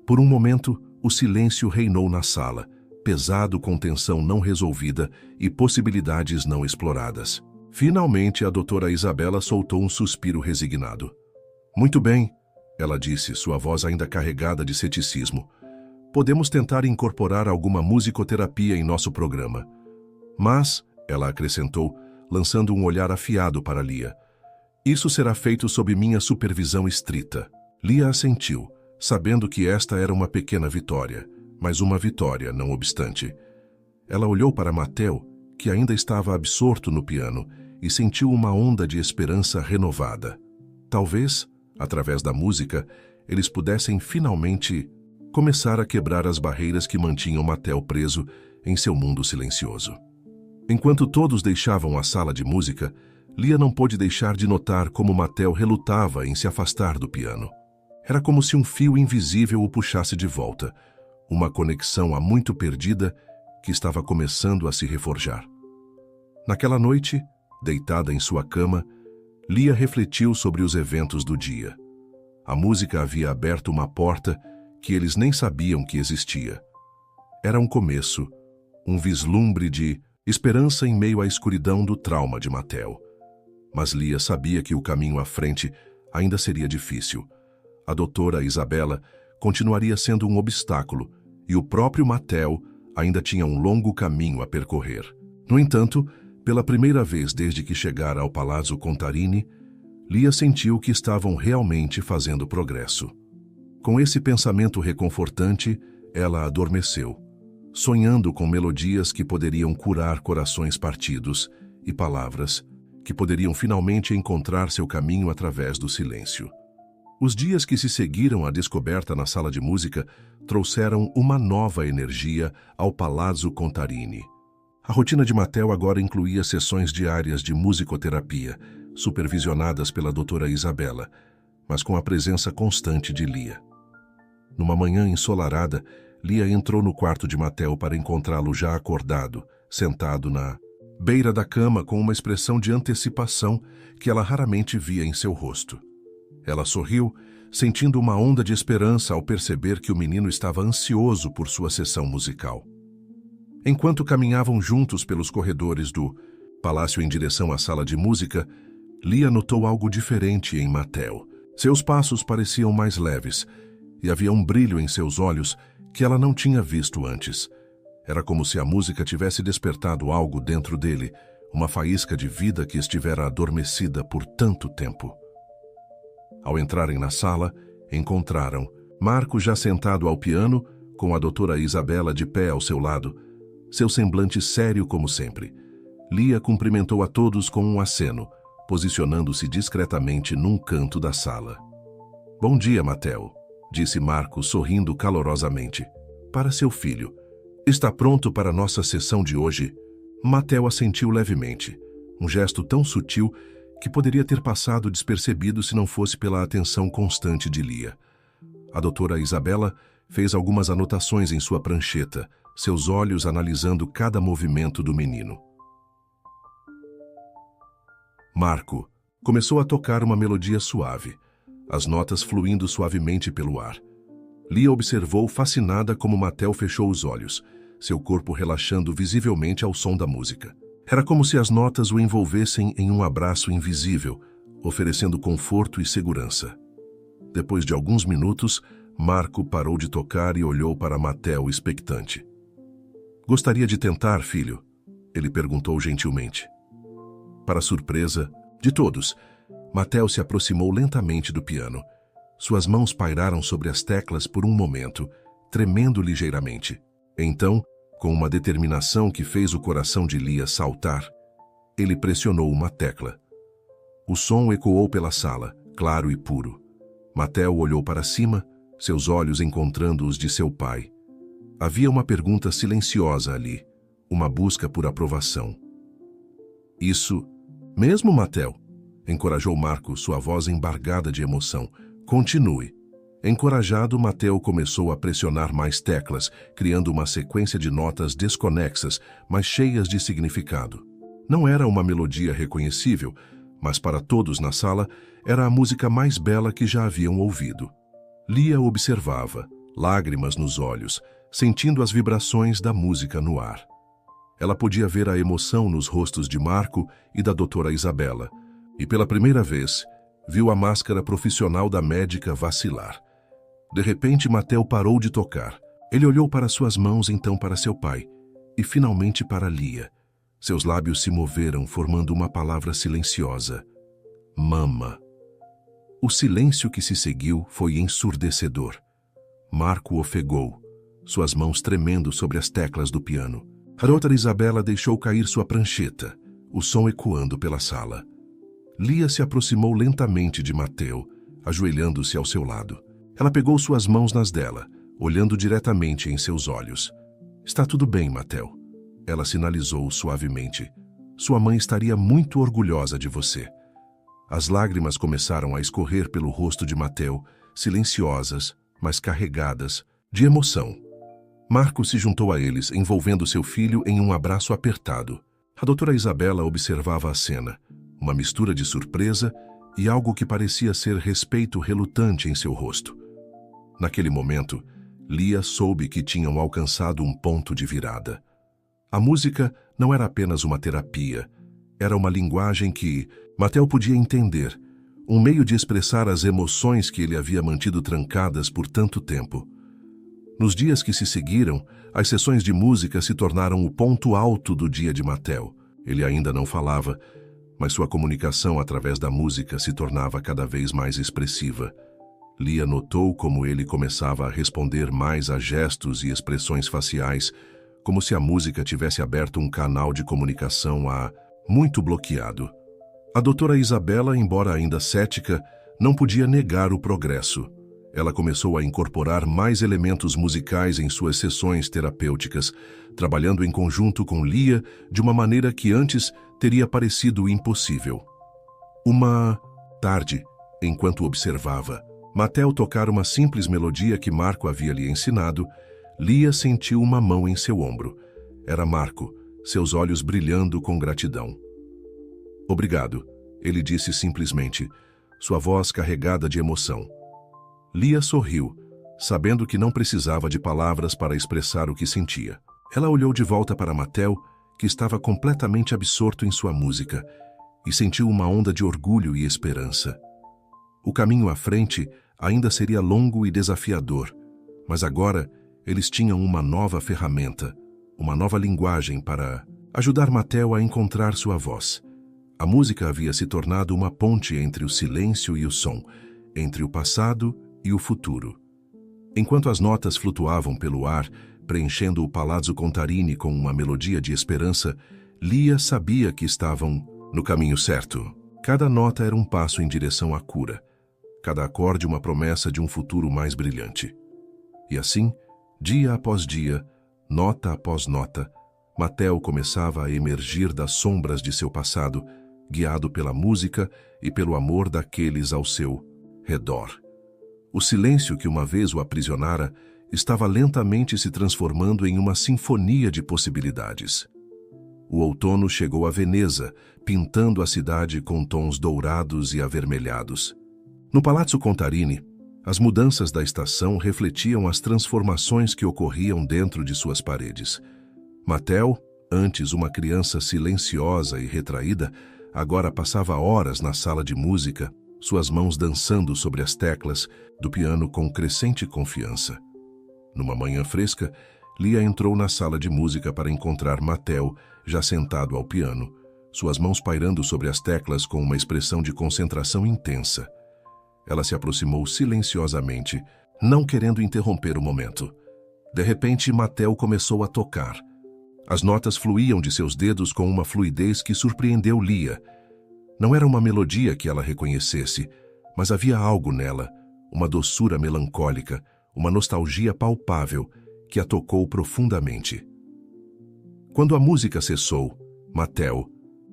Por um momento, o silêncio reinou na sala, pesado com tensão não resolvida e possibilidades não exploradas. Finalmente, a doutora Isabela soltou um suspiro resignado. Muito bem, ela disse, sua voz ainda carregada de ceticismo. Podemos tentar incorporar alguma musicoterapia em nosso programa. Mas, ela acrescentou, lançando um olhar afiado para Lia, isso será feito sob minha supervisão estrita. Lia assentiu, sabendo que esta era uma pequena vitória, mas uma vitória, não obstante. Ela olhou para Mateo, que ainda estava absorto no piano, e sentiu uma onda de esperança renovada. Talvez, através da música, eles pudessem finalmente começar a quebrar as barreiras que mantinham Mateo preso em seu mundo silencioso. Enquanto todos deixavam a sala de música, Lia não pôde deixar de notar como Mateo relutava em se afastar do piano. Era como se um fio invisível o puxasse de volta, uma conexão há muito perdida que estava começando a se reforjar. Naquela noite, deitada em sua cama, Lia refletiu sobre os eventos do dia. A música havia aberto uma porta que eles nem sabiam que existia. Era um começo, um vislumbre de esperança em meio à escuridão do trauma de Mateo. Mas Lia sabia que o caminho à frente ainda seria difícil. A doutora Isabela continuaria sendo um obstáculo e o próprio Mateo ainda tinha um longo caminho a percorrer. No entanto, pela primeira vez desde que chegara ao Palazzo Contarini, Lia sentiu que estavam realmente fazendo progresso. Com esse pensamento reconfortante, ela adormeceu. sonhando com melodias que poderiam curar corações partidos e palavras que poderiam finalmente encontrar seu caminho através do silêncio. Os dias que se seguiram à descoberta na sala de música trouxeram uma nova energia ao Palazzo Contarini. A rotina de Matteo agora incluía sessões diárias de musicoterapia, supervisionadas pela doutora Isabella, mas com a presença constante de Lia. Numa manhã ensolarada, Lia entrou no quarto de Matteo para encontrá-lo já acordado, sentado na beira da cama com uma expressão de antecipação que ela raramente via em seu rosto. Ela sorriu, sentindo uma onda de esperança ao perceber que o menino estava ansioso por sua sessão musical. Enquanto caminhavam juntos pelos corredores do palácio em direção à sala de música, Lia notou algo diferente em Matteo. Seus passos pareciam mais leves, e havia um brilho em seus olhos que ela não tinha visto antes. Era como se a música tivesse despertado algo dentro dele, uma faísca de vida que estivera adormecida por tanto tempo. Ao entrarem na sala, encontraram Marco já sentado ao piano, com a doutora Isabella de pé ao seu lado, seu semblante sério como sempre. Lia cumprimentou a todos com um aceno, posicionando-se discretamente num canto da sala. "Bom dia, Matteo", disse Marco, sorrindo calorosamente. "Para seu filho. Está pronto para nossa sessão de hoje?" Matteo assentiu levemente, um gesto tão sutil que poderia ter passado despercebido se não fosse pela atenção constante de Lia. A doutora Isabella fez algumas anotações em sua prancheta, seus olhos analisando cada movimento do menino. Marco começou a tocar uma melodia suave, as notas fluindo suavemente pelo ar. Lia observou fascinada como Matteo fechou os olhos, seu corpo relaxando visivelmente ao som da música. Era como se as notas o envolvessem em um abraço invisível, oferecendo conforto e segurança. Depois de alguns minutos, Marco parou de tocar e olhou para Matteo expectante. "Gostaria de tentar, filho?" ele perguntou gentilmente. Para surpresa de todos, Matteo se aproximou lentamente do piano. Suas mãos pairaram sobre as teclas por um momento, tremendo ligeiramente. Então, com uma determinação que fez o coração de Lia saltar, ele pressionou uma tecla. O som ecoou pela sala, claro e puro. Matteo olhou para cima, seus olhos encontrando os de seu pai. Havia uma pergunta silenciosa ali, uma busca por aprovação. "Isso mesmo, Matteo?" encorajou Marco, sua voz embargada de emoção. "Continue." Encorajado, Matteo começou a pressionar mais teclas, criando uma sequência de notas desconexas, mas cheias de significado. Não era uma melodia reconhecível, mas para todos na sala era a música mais bela que já haviam ouvido. Lia observava, lágrimas nos olhos, sentindo as vibrações da música no ar. Ela podia ver a emoção nos rostos de Marco e da doutora Isabella, e pela primeira vez, viu a máscara profissional da médica vacilar. De repente, Matteo parou de tocar. Ele olhou para suas mãos, então para seu pai, e finalmente para Lia. Seus lábios se moveram, formando uma palavra silenciosa. "Mama." O silêncio que se seguiu foi ensurdecedor. Marco ofegou, suas mãos tremendo sobre as teclas do piano. A doutora Isabella deixou cair sua prancheta, o som ecoando pela sala. Lia se aproximou lentamente de Matteo, ajoelhando-se ao seu lado. Ela pegou suas mãos nas dela, olhando diretamente em seus olhos. "Está tudo bem, Matteo." Ela sinalizou suavemente. "Sua mãe estaria muito orgulhosa de você." As lágrimas começaram a escorrer pelo rosto de Matteo, silenciosas, mas carregadas de emoção. Marco se juntou a eles, envolvendo seu filho em um abraço apertado. A doutora Isabella observava a cena, uma mistura de surpresa e algo que parecia ser respeito relutante em seu rosto. Naquele momento, Lia soube que tinham alcançado um ponto de virada. A música não era apenas uma terapia, era uma linguagem que Matteo podia entender, um meio de expressar as emoções que ele havia mantido trancadas por tanto tempo. Nos dias que se seguiram, as sessões de música se tornaram o ponto alto do dia de Matteo. Ele ainda não falava, mas sua comunicação através da música se tornava cada vez mais expressiva. Lia notou como ele começava a responder mais a gestos e expressões faciais, como se a música tivesse aberto um canal de comunicação muito bloqueado. A doutora Isabela, embora ainda cética, não podia negar o progresso. Ela começou a incorporar mais elementos musicais em suas sessões terapêuticas, trabalhando em conjunto com Lia de uma maneira que antes teria parecido impossível. Uma tarde, enquanto observava Mateo tocar uma simples melodia que Marco havia lhe ensinado, Lia sentiu uma mão em seu ombro. Era Marco, seus olhos brilhando com gratidão. "Obrigado", ele disse simplesmente, sua voz carregada de emoção. Lia sorriu, sabendo que não precisava de palavras para expressar o que sentia. Ela olhou de volta para Mateo, que estava completamente absorto em sua música, e sentiu uma onda de orgulho e esperança. O caminho à frente ainda seria longo e desafiador, mas agora eles tinham uma nova ferramenta, uma nova linguagem para ajudar Mateo a encontrar sua voz. A música havia se tornado uma ponte entre o silêncio e o som, entre o passado e o futuro. Enquanto as notas flutuavam pelo ar, preenchendo o Palazzo Contarini com uma melodia de esperança, Lia sabia que estavam no caminho certo. Cada nota era um passo em direção à cura, cada acorde uma promessa de um futuro mais brilhante. E assim, dia após dia, nota após nota, Mateo começava a emergir das sombras de seu passado, guiado pela música e pelo amor daqueles ao seu redor. O silêncio que uma vez o aprisionara estava lentamente se transformando em uma sinfonia de possibilidades. O outono chegou a Veneza, pintando a cidade com tons dourados e avermelhados. No Palazzo Contarini, as mudanças da estação refletiam as transformações que ocorriam dentro de suas paredes. Mateo, antes uma criança silenciosa e retraída, agora passava horas na sala de música, suas mãos dançando sobre as teclas do piano com crescente confiança. Numa manhã fresca, Lia entrou na sala de música para encontrar Mateo, já sentado ao piano, suas mãos pairando sobre as teclas com uma expressão de concentração intensa. Ela se aproximou silenciosamente, não querendo interromper o momento. De repente, Mateo começou a tocar. As notas fluíam de seus dedos com uma fluidez que surpreendeu Lia. Não era uma melodia que ela reconhecesse, mas havia algo nela, uma doçura melancólica, uma nostalgia palpável, que a tocou profundamente. Quando a música cessou, Mateo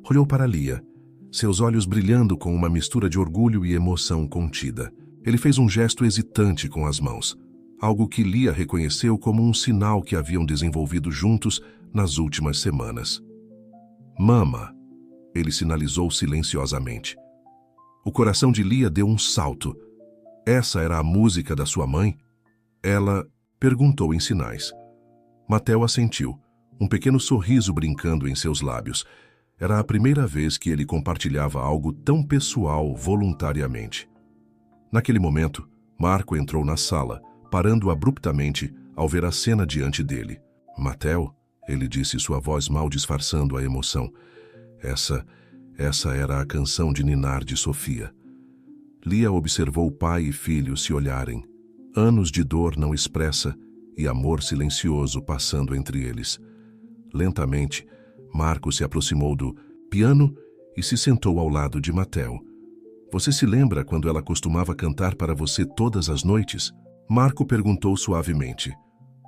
olhou para Lia, seus olhos brilhando com uma mistura de orgulho e emoção contida. Ele fez um gesto hesitante com as mãos, algo que Lia reconheceu como um sinal que haviam desenvolvido juntos nas últimas semanas. "Mama", ele sinalizou silenciosamente. O coração de Lia deu um salto. Essa era a música da sua mãe? Ela perguntou em sinais. Mateo assentiu, um pequeno sorriso brincando em seus lábios. Era a primeira vez que ele compartilhava algo tão pessoal voluntariamente. Naquele momento, Marco entrou na sala, parando abruptamente ao ver a cena diante dele. "Mateo", ele disse, sua voz mal disfarçando a emoção. Essa era a canção de ninar de Sofia. Lia observou pai e filho se olharem. Anos de dor não expressa e amor silencioso passando entre eles. Lentamente, Marco se aproximou do piano e se sentou ao lado de Mateo. "Você se lembra quando ela costumava cantar para você todas as noites?" Marco perguntou suavemente.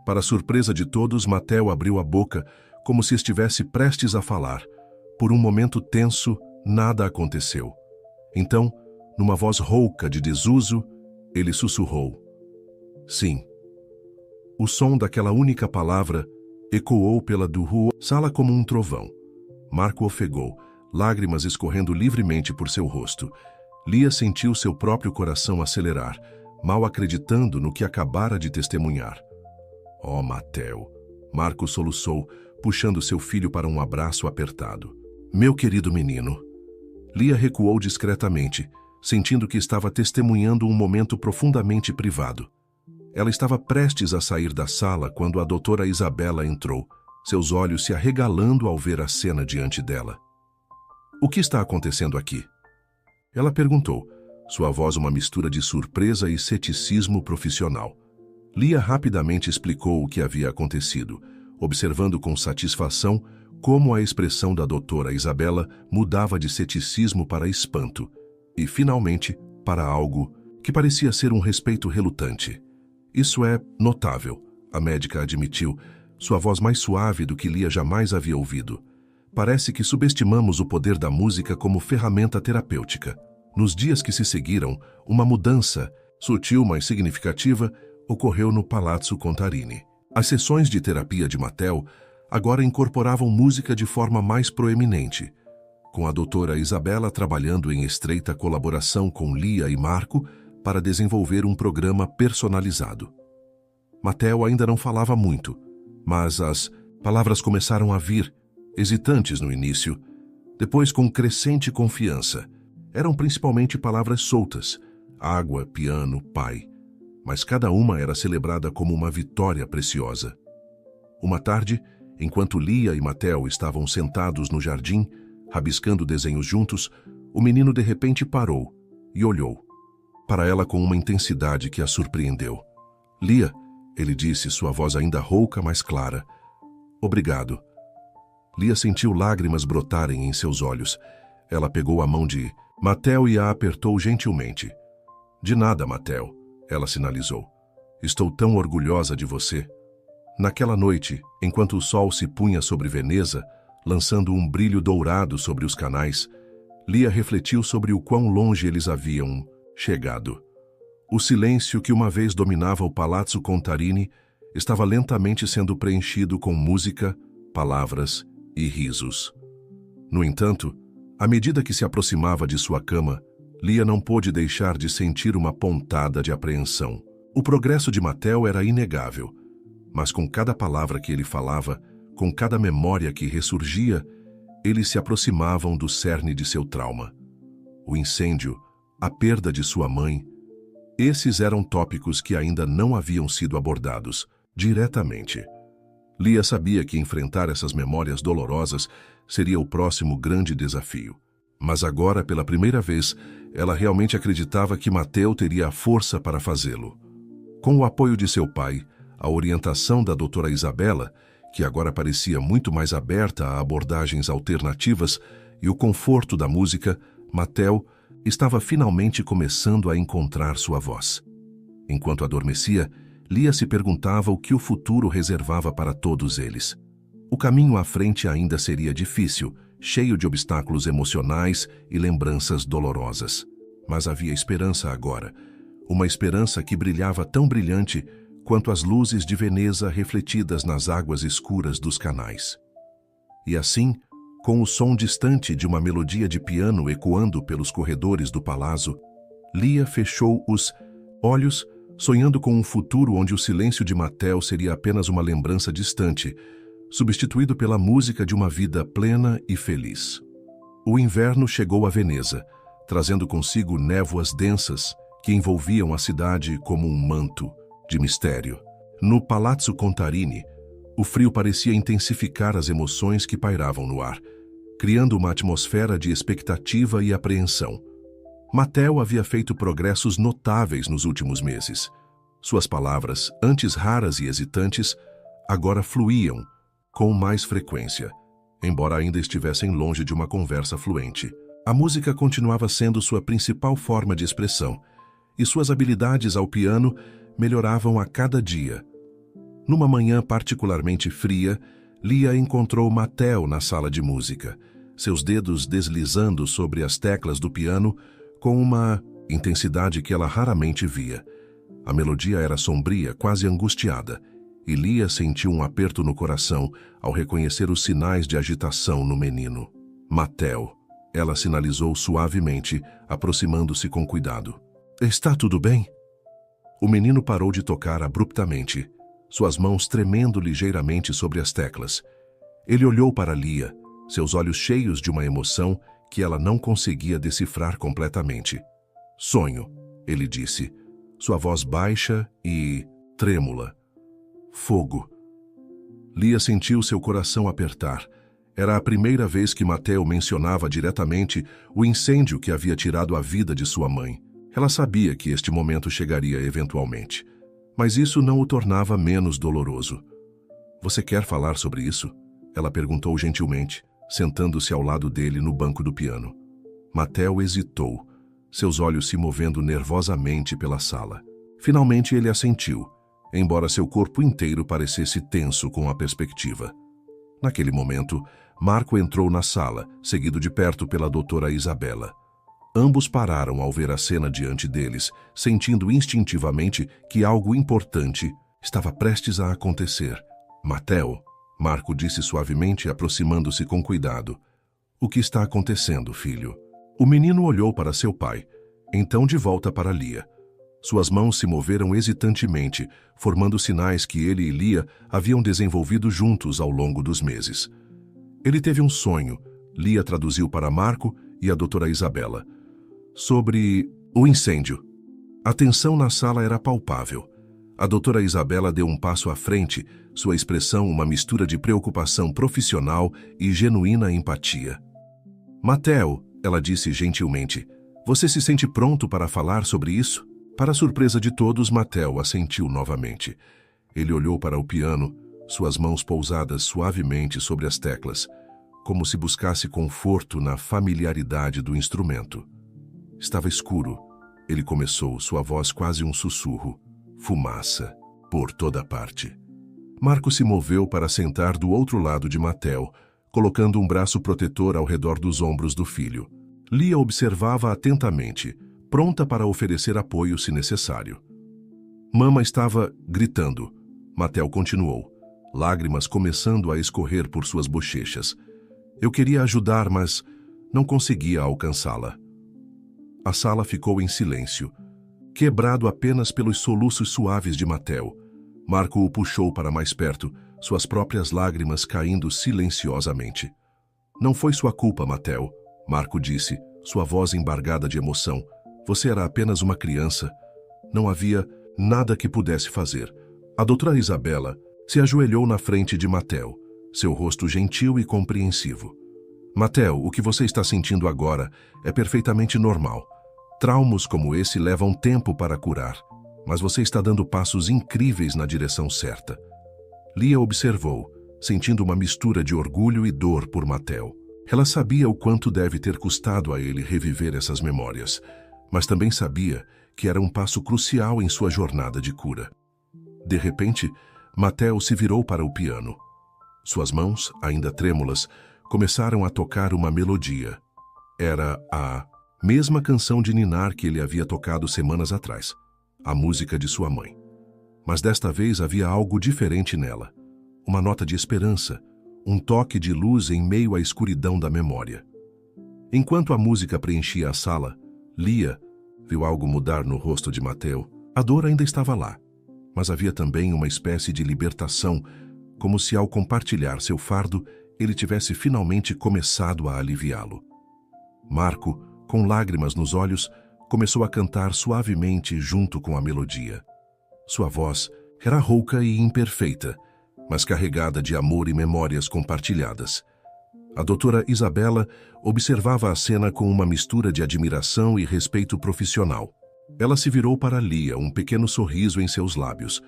Para surpresa de todos, Mateo abriu a boca como se estivesse prestes a falar. Por um momento tenso, nada aconteceu. Então, numa voz rouca de desuso, ele sussurrou: "Sim." O som daquela única palavra ecoou pela sala como um trovão. Marco ofegou, lágrimas escorrendo livremente por seu rosto. Lia sentiu seu próprio coração acelerar, mal acreditando no que acabara de testemunhar. "Oh, Mateo", Marco soluçou, puxando seu filho para um abraço apertado. "Meu querido menino." Lia recuou discretamente, sentindo que estava testemunhando um momento profundamente privado. Ela estava prestes a sair da sala quando a doutora Isabela entrou, seus olhos se arregalando ao ver a cena diante dela. "O que está acontecendo aqui?" Ela perguntou, sua voz uma mistura de surpresa e ceticismo profissional. Lia rapidamente explicou o que havia acontecido. observando com satisfação como a expressão da doutora Isabela mudava de ceticismo para espanto e, finalmente, para algo que parecia ser um respeito relutante. Isso é notável, a médica admitiu, sua voz mais suave do que Lia jamais havia ouvido. Parece que subestimamos o poder da música como ferramenta terapêutica. Nos dias que se seguiram, uma mudança, sutil mas significativa, ocorreu no Palazzo Contarini. As sessões de terapia de Matteo agora incorporavam música de forma mais proeminente, com a doutora Isabela trabalhando em estreita colaboração com Lia e Marco para desenvolver um programa personalizado. Matteo ainda não falava muito, mas as palavras começaram a vir, hesitantes no início, depois com crescente confiança. Eram principalmente palavras soltas, água, piano, pai, mas cada uma era celebrada como uma vitória preciosa. Uma tarde, enquanto Lia e Matteo estavam sentados no jardim, rabiscando desenhos juntos, o menino de repente parou e olhou para ela com uma intensidade que a surpreendeu. "Lia", ele disse, sua voz ainda rouca, mas clara. "Obrigado." Lia sentiu lágrimas brotarem em seus olhos. Ela pegou a mão de Matteo e a apertou gentilmente. "De nada, Matteo", ela sinalizou. "Estou tão orgulhosa de você." Naquela noite, enquanto o sol se punha sobre Veneza, lançando um brilho dourado sobre os canais, Lia refletiu sobre o quão longe eles haviam chegado. O silêncio que uma vez dominava o Palazzo Contarini estava lentamente sendo preenchido com música, palavras e risos. No entanto, à medida que se aproximava de sua cama, Lia não pôde deixar de sentir uma pontada de apreensão. O progresso de Matteo era inegável, mas com cada palavra que ele falava, com cada memória que ressurgia, eles se aproximavam do cerne de seu trauma. O incêndio, a perda de sua mãe, esses eram tópicos que ainda não haviam sido abordados diretamente. Lia sabia que enfrentar essas memórias dolorosas seria o próximo grande desafio. Mas agora, pela primeira vez, ela realmente acreditava que Matteo teria a força para fazê-lo. Com o apoio de seu pai, a orientação da doutora Isabela, que agora parecia muito mais aberta a abordagens alternativas, e o conforto da música, Matteo estava finalmente começando a encontrar sua voz. Enquanto adormecia, Lia se perguntava o que o futuro reservava para todos eles. O caminho à frente ainda seria difícil, cheio de obstáculos emocionais e lembranças dolorosas. Mas havia esperança agora, uma esperança que brilhava tão brilhante quanto as luzes de Veneza refletidas nas águas escuras dos canais. E assim, com o som distante de uma melodia de piano ecoando pelos corredores do palácio, Lia fechou os olhos, sonhando com um futuro onde o silêncio de Matteo seria apenas uma lembrança distante, substituído pela música de uma vida plena e feliz. O inverno chegou a Veneza, trazendo consigo névoas densas que envolviam a cidade como um manto de mistério. No Palazzo Contarini, o frio parecia intensificar as emoções que pairavam no ar, criando uma atmosfera de expectativa e apreensão. Matteo havia feito progressos notáveis nos últimos meses. Suas palavras, antes raras e hesitantes, agora fluíam com mais frequência, embora ainda estivessem longe de uma conversa fluente. A música continuava sendo sua principal forma de expressão, e suas habilidades ao piano melhoravam a cada dia. Numa manhã particularmente fria, Lia encontrou Matteo na sala de música, seus dedos deslizando sobre as teclas do piano com uma intensidade que ela raramente via. A melodia era sombria, quase angustiada, e Lia sentiu um aperto no coração ao reconhecer os sinais de agitação no menino. "Matteo", ela sinalizou suavemente, aproximando-se com cuidado. "Está tudo bem?" O menino parou de tocar abruptamente, suas mãos tremendo ligeiramente sobre as teclas. Ele olhou para Lia, seus olhos cheios de uma emoção que ela não conseguia decifrar completamente. "Sonho", ele disse, sua voz baixa e trêmula. "Fogo." Lia sentiu seu coração apertar. Era a primeira vez que Matteo mencionava diretamente o incêndio que havia tirado a vida de sua mãe. Ela sabia que este momento chegaria eventualmente, mas isso não o tornava menos doloroso. Você quer falar sobre isso? Ela perguntou gentilmente, sentando-se ao lado dele no banco do piano. Matteo hesitou, seus olhos se movendo nervosamente pela sala. Finalmente ele assentiu, embora seu corpo inteiro parecesse tenso com a perspectiva. Naquele momento, Marco entrou na sala, seguido de perto pela doutora Isabella. Ambos pararam ao ver a cena diante deles, sentindo instintivamente que algo importante estava prestes a acontecer. Matteo, Marco disse suavemente, aproximando-se com cuidado. O que está acontecendo, filho? O menino olhou para seu pai, então de volta para Lia. Suas mãos se moveram hesitantemente, formando sinais que ele e Lia haviam desenvolvido juntos ao longo dos meses. Ele teve um sonho, Lia traduziu para Marco e a doutora Isabella, sobre o incêndio. A tensão na sala era palpável. A doutora Isabella deu um passo à frente, sua expressão uma mistura de preocupação profissional e genuína empatia. Matteo, ela disse gentilmente, você se sente pronto para falar sobre isso? Para a surpresa de todos, Matteo assentiu novamente. Ele olhou para o piano, suas mãos pousadas suavemente sobre as teclas, como se buscasse conforto na familiaridade do instrumento. Estava escuro. Ele começou, sua voz quase um sussurro. Fumaça, por toda parte. Marco se moveu para sentar do outro lado de Matteo, colocando um braço protetor ao redor dos ombros do filho. Lia observava atentamente, pronta para oferecer apoio se necessário. Mama estava gritando. Matteo continuou, lágrimas começando a escorrer por suas bochechas. Eu queria ajudar, mas não conseguia alcançá-la. A sala ficou em silêncio, quebrado apenas pelos soluços suaves de Matteo. Marco o puxou para mais perto, suas próprias lágrimas caindo silenciosamente. Não foi sua culpa, Matteo, Marco disse, sua voz embargada de emoção. Você era apenas uma criança. Não havia nada que pudesse fazer. A doutora Isabella se ajoelhou na frente de Matteo, seu rosto gentil e compreensivo. Matteo, o que você está sentindo agora é perfeitamente normal. Traumas como esse levam tempo para curar, mas você está dando passos incríveis na direção certa. Lia observou, sentindo uma mistura de orgulho e dor por Matteo. Ela sabia o quanto deve ter custado a ele reviver essas memórias, mas também sabia que era um passo crucial em sua jornada de cura. De repente, Matteo se virou para o piano. Suas mãos, ainda trêmulas, começaram a tocar uma melodia. Era a mesma canção de ninar que ele havia tocado semanas atrás, a música de sua mãe. Mas desta vez havia algo diferente nela, uma nota de esperança, um toque de luz em meio à escuridão da memória. Enquanto a música preenchia a sala, Lia viu algo mudar no rosto de Matteo. A dor ainda estava lá, mas havia também uma espécie de libertação, como se ao compartilhar seu fardo, ele tivesse finalmente começado a aliviá-lo. Marco, com lágrimas nos olhos, começou a cantar suavemente junto com a melodia. Sua voz era rouca e imperfeita, mas carregada de amor e memórias compartilhadas. A doutora Isabella observava a cena com uma mistura de admiração e respeito profissional. Ela se virou para Lia, um pequeno sorriso em seus lábios.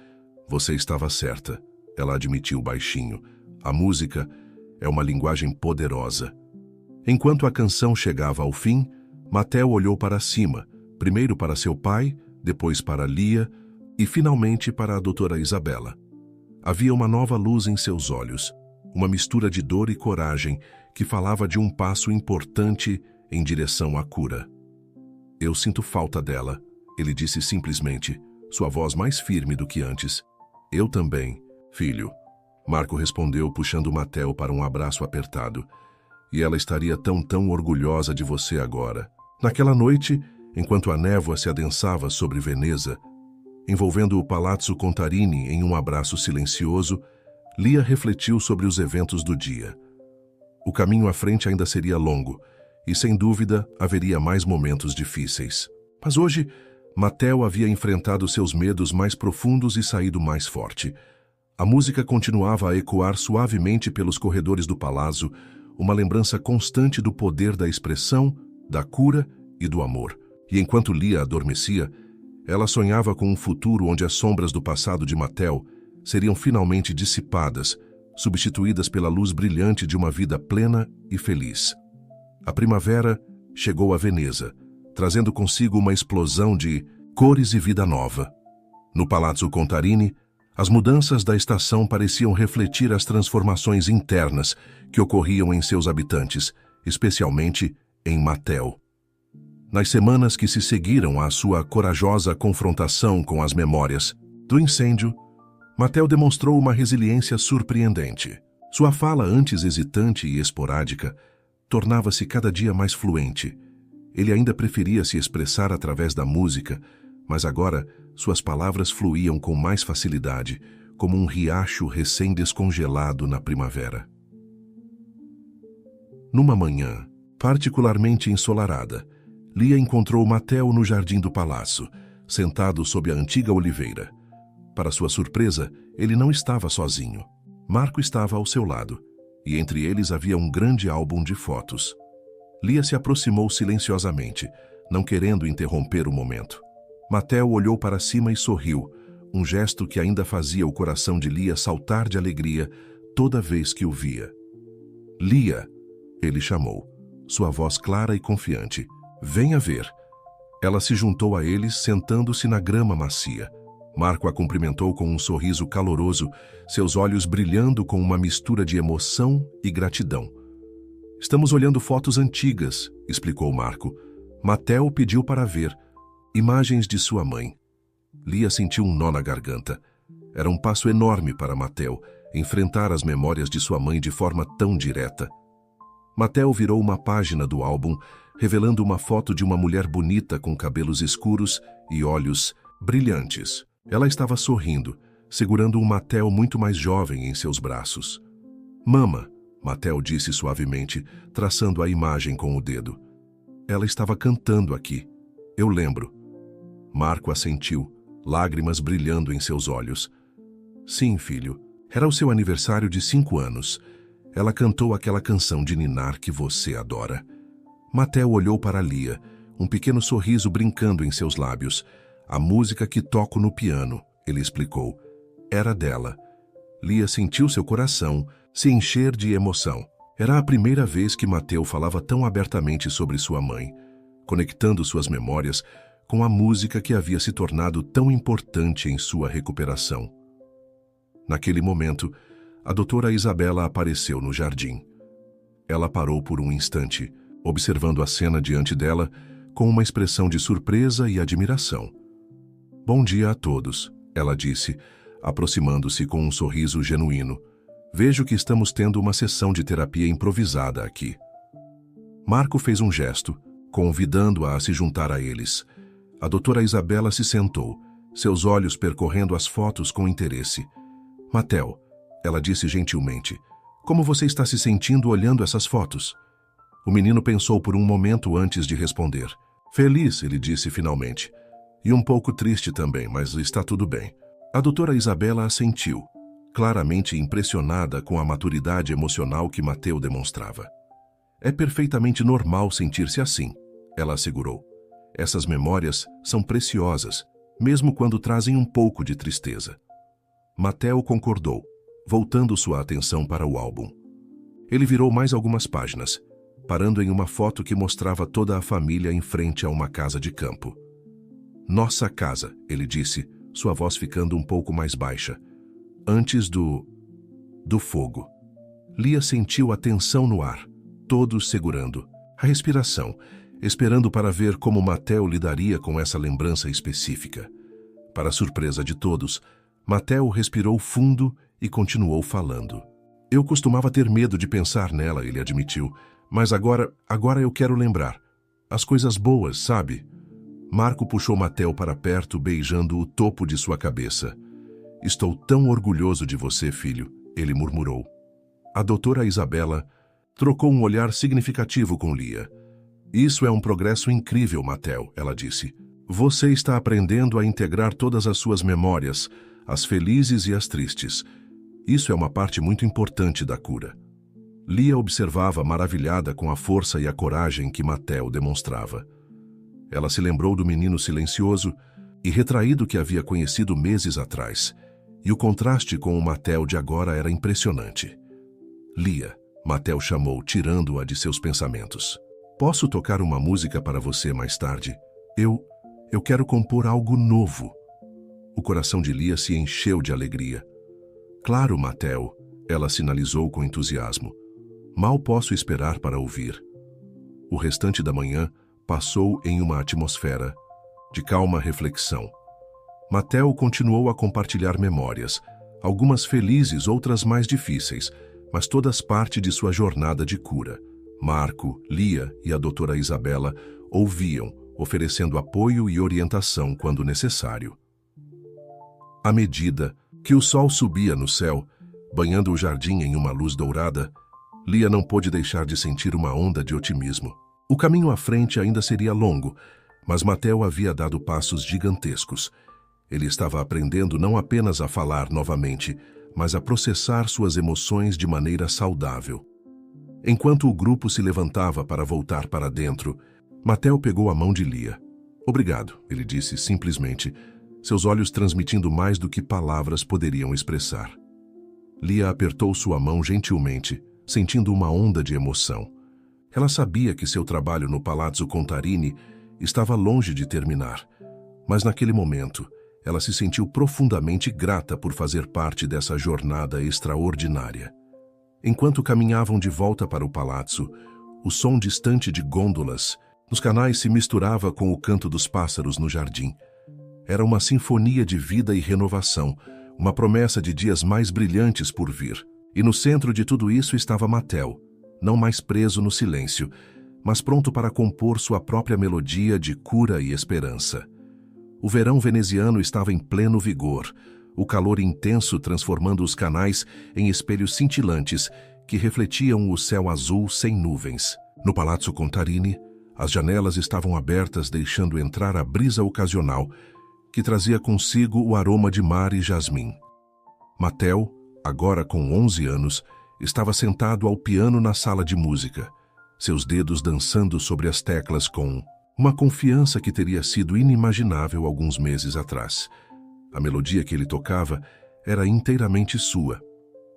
Você estava certa, ela admitiu baixinho. A música é uma linguagem poderosa. Enquanto a canção chegava ao fim, Matteo olhou para cima, primeiro para seu pai, depois para Lia e finalmente para a doutora Isabella. Havia uma nova luz em seus olhos, uma mistura de dor e coragem que falava de um passo importante em direção à cura. Eu sinto falta dela, ele disse simplesmente, sua voz mais firme do que antes. Eu também, filho, Marco respondeu puxando Matteo para um abraço apertado. E ela estaria tão orgulhosa de você agora. Naquela noite, enquanto a névoa se adensava sobre Veneza, envolvendo o Palazzo Contarini em um abraço silencioso, Lia refletiu sobre os eventos do dia. O caminho à frente ainda seria longo, e sem dúvida haveria mais momentos difíceis. Mas hoje, Matteo havia enfrentado seus medos mais profundos e saído mais forte. A música continuava a ecoar suavemente pelos corredores do palácio, uma lembrança constante do poder da expressão, da cura e do amor. E enquanto Lia adormecia, ela sonhava com um futuro onde as sombras do passado de Matteo seriam finalmente dissipadas substituídas pela luz brilhante de uma vida plena e feliz. A primavera chegou a Veneza, trazendo consigo uma explosão de cores e vida nova. No Palazzo Contarini, as mudanças da estação pareciam refletir as transformações internas que ocorriam em seus habitantes, especialmente em Matteo. Nas semanas que se seguiram à sua corajosa confrontação com as memórias do incêndio, Matteo demonstrou uma resiliência surpreendente. Sua fala, antes hesitante e esporádica, tornava-se cada dia mais fluente. Ele ainda preferia se expressar através da música, mas agora suas palavras fluíam com mais facilidade, como um riacho recém-descongelado na primavera. Numa manhã particularmente ensolarada, Lia encontrou Matteo no jardim do palácio, sentado sob a antiga oliveira. Para sua surpresa, ele não estava sozinho. Marco estava ao seu lado, e entre eles havia um grande álbum de fotos. Lia se aproximou silenciosamente, não querendo interromper o momento. Matteo olhou para cima e sorriu, um gesto que ainda fazia o coração de Lia saltar de alegria toda vez que o via. Lia, ele chamou, sua voz clara e confiante. Venha ver. Ela se juntou a eles, sentando-se na grama macia. Marco a cumprimentou com um sorriso caloroso, seus olhos brilhando com uma mistura de emoção e gratidão. Estamos olhando fotos antigas, explicou Marco. Matteo pediu para ver. Imagens de sua mãe. Lia sentiu um nó na garganta. Era um passo enorme para Matteo, enfrentar as memórias de sua mãe de forma tão direta. Matteo virou uma página do álbum, revelando uma foto de uma mulher bonita com cabelos escuros e olhos brilhantes. Ela estava sorrindo, segurando um Matteo muito mais jovem em seus braços. Mama, Matteo disse suavemente, traçando a imagem com o dedo. Ela estava cantando aqui. Eu lembro. Marco assentiu, lágrimas brilhando em seus olhos. Sim, filho. Era o seu aniversário de 5 anos. Ela cantou aquela canção de ninar que você adora. Matteo olhou para Lia, um pequeno sorriso brincando em seus lábios. A música que toco no piano, ele explicou. Era dela. Lia sentiu seu coração se encher de emoção. Era a primeira vez que Matteo falava tão abertamente sobre sua mãe, conectando suas memórias com a música que havia se tornado tão importante em sua recuperação. Naquele momento, a doutora Isabela apareceu no jardim. Ela parou por um instante, observando a cena diante dela com uma expressão de surpresa e admiração. Bom dia a todos, ela disse, aproximando-se com um sorriso genuíno. Vejo que estamos tendo uma sessão de terapia improvisada aqui. Marco fez um gesto, convidando-a a se juntar a eles. A doutora Isabela se sentou, seus olhos percorrendo as fotos com interesse. Matteo, ela disse gentilmente, como você está se sentindo olhando essas fotos? O menino pensou por um momento antes de responder. Feliz, ele disse finalmente. E um pouco triste também, mas está tudo bem. A doutora Isabela assentiu, claramente impressionada com a maturidade emocional que Matteo demonstrava. É perfeitamente normal sentir-se assim, ela assegurou. Essas memórias são preciosas, mesmo quando trazem um pouco de tristeza. Matteo concordou, voltando sua atenção para o álbum. Ele virou mais algumas páginas, parando em uma foto que mostrava toda a família em frente a uma casa de campo. Nossa casa, ele disse, sua voz ficando um pouco mais baixa. Antes do fogo. Lia sentiu a tensão no ar, todos segurando a respiração, esperando para ver como Matteo lidaria com essa lembrança específica. Para surpresa de todos, Matteo respirou fundo e continuou falando. Eu costumava ter medo de pensar nela, ele admitiu, mas agora eu quero lembrar. As coisas boas, sabe? Marco puxou Matteo para perto, beijando o topo de sua cabeça. Estou tão orgulhoso de você, filho, ele murmurou. A doutora Isabela trocou um olhar significativo com Lia. Isso é um progresso incrível, Matteo, ela disse. Você está aprendendo a integrar todas as suas memórias, as felizes e as tristes. Isso é uma parte muito importante da cura. Lia observava maravilhada com a força e a coragem que Matteo demonstrava. Ela se lembrou do menino silencioso e retraído que havia conhecido meses atrás, e o contraste com o Matel de agora era impressionante. Lia, Matel chamou, tirando-a de seus pensamentos. Posso tocar uma música para você mais tarde? Eu quero compor algo novo. O coração de Lia se encheu de alegria. Claro, Matel, ela sinalizou com entusiasmo. Mal posso esperar para ouvir. O restante da manhã passou em uma atmosfera de calma reflexão. Matel continuou a compartilhar memórias, algumas felizes, outras mais difíceis, mas todas parte de sua jornada de cura. Marco, Lia e a doutora Isabela ouviam, oferecendo apoio e orientação quando necessário. À medida que o sol subia no céu, banhando o jardim em uma luz dourada, Lia não pôde deixar de sentir uma onda de otimismo. O caminho à frente ainda seria longo, mas Matel havia dado passos gigantescos. Ele estava aprendendo não apenas a falar novamente, mas a processar suas emoções de maneira saudável. Enquanto o grupo se levantava para voltar para dentro, Matel pegou a mão de Lia. Obrigado, ele disse simplesmente, seus olhos transmitindo mais do que palavras poderiam expressar. Lia apertou sua mão gentilmente, sentindo uma onda de emoção. Ela sabia que seu trabalho no Palazzo Contarini estava longe de terminar, mas naquele momento, ela se sentiu profundamente grata por fazer parte dessa jornada extraordinária. Enquanto caminhavam de volta para o palazzo, o som distante de gôndolas nos canais se misturava com o canto dos pássaros no jardim. Era uma sinfonia de vida e renovação, uma promessa de dias mais brilhantes por vir. E no centro de tudo isso estava Matel, não mais preso no silêncio, mas pronto para compor sua própria melodia de cura e esperança. O verão veneziano estava em pleno vigor, o calor intenso transformando os canais em espelhos cintilantes que refletiam o céu azul sem nuvens. No Palazzo Contarini, as janelas estavam abertas deixando entrar a brisa ocasional que trazia consigo o aroma de mar e jasmim. Matel, agora com 11 anos, estava sentado ao piano na sala de música, seus dedos dançando sobre as teclas com uma confiança que teria sido inimaginável alguns meses atrás. A melodia que ele tocava era inteiramente sua,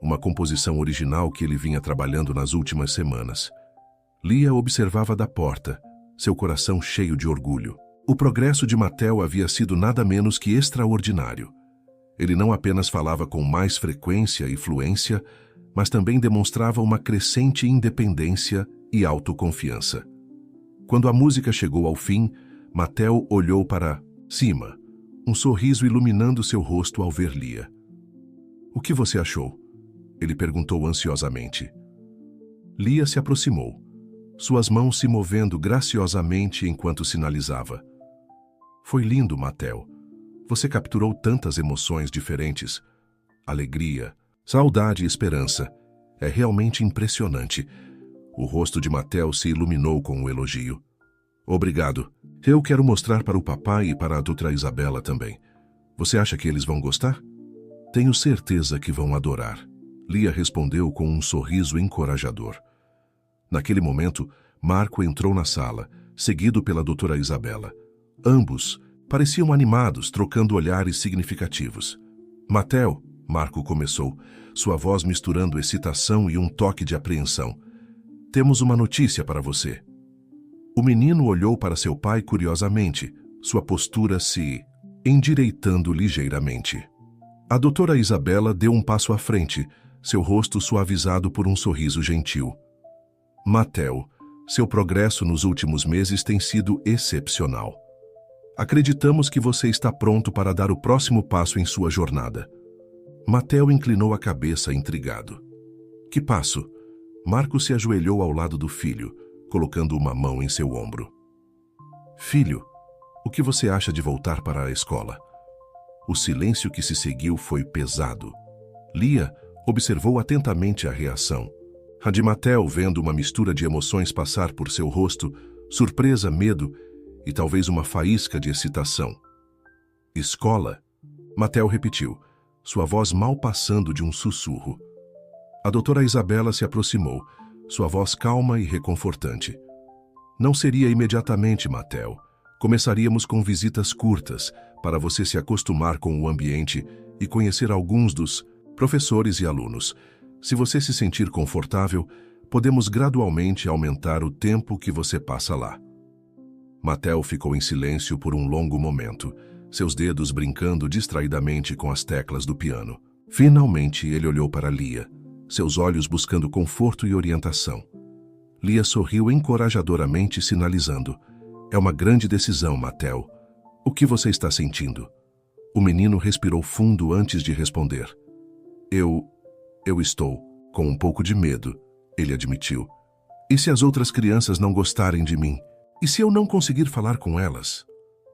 uma composição original que ele vinha trabalhando nas últimas semanas. Lia observava da porta, seu coração cheio de orgulho. O progresso de Matel havia sido nada menos que extraordinário. Ele não apenas falava com mais frequência e fluência, mas também demonstrava uma crescente independência e autoconfiança. Quando a música chegou ao fim, Matel olhou para cima, um sorriso iluminando seu rosto ao ver Lia. "O que você achou?" ele perguntou ansiosamente. Lia se aproximou, suas mãos se movendo graciosamente enquanto sinalizava. "Foi lindo, Matel. Você capturou tantas emoções diferentes. Alegria, saudade e esperança. É realmente impressionante." O rosto de Matel se iluminou com um elogio. "Obrigado. Eu quero mostrar para o papai e para a doutora Isabela também. Você acha que eles vão gostar?" "Tenho certeza que vão adorar." Lia respondeu com um sorriso encorajador. Naquele momento, Marco entrou na sala, seguido pela doutora Isabela. Ambos pareciam animados, trocando olhares significativos. "Matel", Marco começou, sua voz misturando excitação e um toque de apreensão. "Temos uma notícia para você." O menino olhou para seu pai curiosamente, sua postura se endireitando ligeiramente. A doutora Isabela deu um passo à frente, seu rosto suavizado por um sorriso gentil. "Matel, seu progresso nos últimos meses tem sido excepcional. Acreditamos que você está pronto para dar o próximo passo em sua jornada." Matel inclinou a cabeça intrigado. "Que passo?" Marco se ajoelhou ao lado do filho, colocando uma mão em seu ombro. "Filho, o que você acha de voltar para a escola?" O silêncio que se seguiu foi pesado. Lia observou atentamente a reação. A de Matel, vendo uma mistura de emoções passar por seu rosto, surpresa, medo e talvez uma faísca de excitação. "Escola?" Matel repetiu, sua voz mal passando de um sussurro. A doutora Isabela se aproximou, sua voz calma e reconfortante. "Não seria imediatamente, Matel. Começaríamos com visitas curtas, para você se acostumar com o ambiente e conhecer alguns dos professores e alunos. Se você se sentir confortável, podemos gradualmente aumentar o tempo que você passa lá. Mattel ficou em silêncio por um longo momento, seus dedos brincando distraidamente com as teclas do piano. Finalmente, ele olhou para Lia, seus olhos buscando conforto e orientação. Lia sorriu encorajadoramente, sinalizando: "É uma grande decisão, Mattel. O que você está sentindo?" O menino respirou fundo antes de responder. Eu estou com um pouco de medo", ele admitiu. "E se as outras crianças não gostarem de mim? E se eu não conseguir falar com elas?"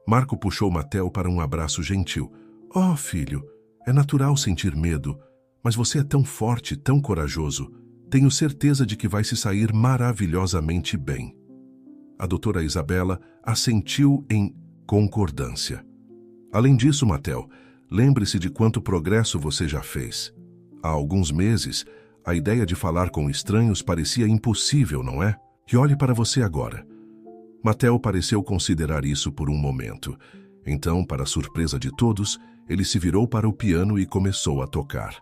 Marco puxou Mattel para um abraço gentil. "Oh, filho, é natural sentir medo, mas você é tão forte, tão corajoso. Tenho certeza de que vai se sair maravilhosamente bem." A doutora Isabela assentiu em concordância. "Além disso, Mattel, lembre-se de quanto progresso você já fez. Há alguns meses, a ideia de falar com estranhos parecia impossível, não é? E olhe para você agora." Mattel pareceu considerar isso por um momento. Então, para surpresa de todos, ele se virou para o piano e começou a tocar.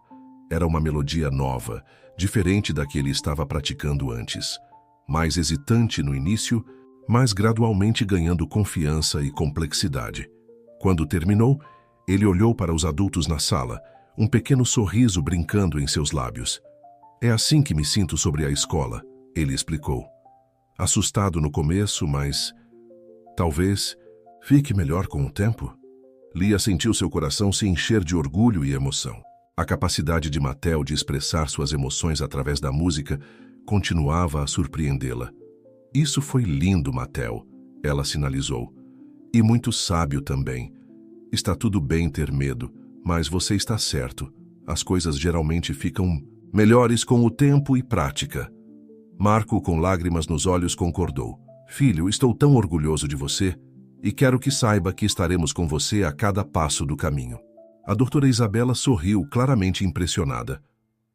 Era uma melodia nova, diferente da que ele estava praticando antes. Mais hesitante no início, mas gradualmente ganhando confiança e complexidade. Quando terminou, ele olhou para os adultos na sala, um pequeno sorriso brincando em seus lábios. "É assim que me sinto sobre a escola", ele explicou. "Assustado no começo, mas talvez fique melhor com o tempo." Lia sentiu seu coração se encher de orgulho e emoção. A capacidade de Mattel de expressar suas emoções através da música continuava a surpreendê-la. "Isso foi lindo, Mattel", ela sinalizou. "E muito sábio também. Está tudo bem ter medo, mas você está certo. As coisas geralmente ficam melhores com o tempo e prática." Marco, com lágrimas nos olhos, concordou. "Filho, estou tão orgulhoso de você e quero que saiba que estaremos com você a cada passo do caminho." A doutora Isabela sorriu, claramente impressionada.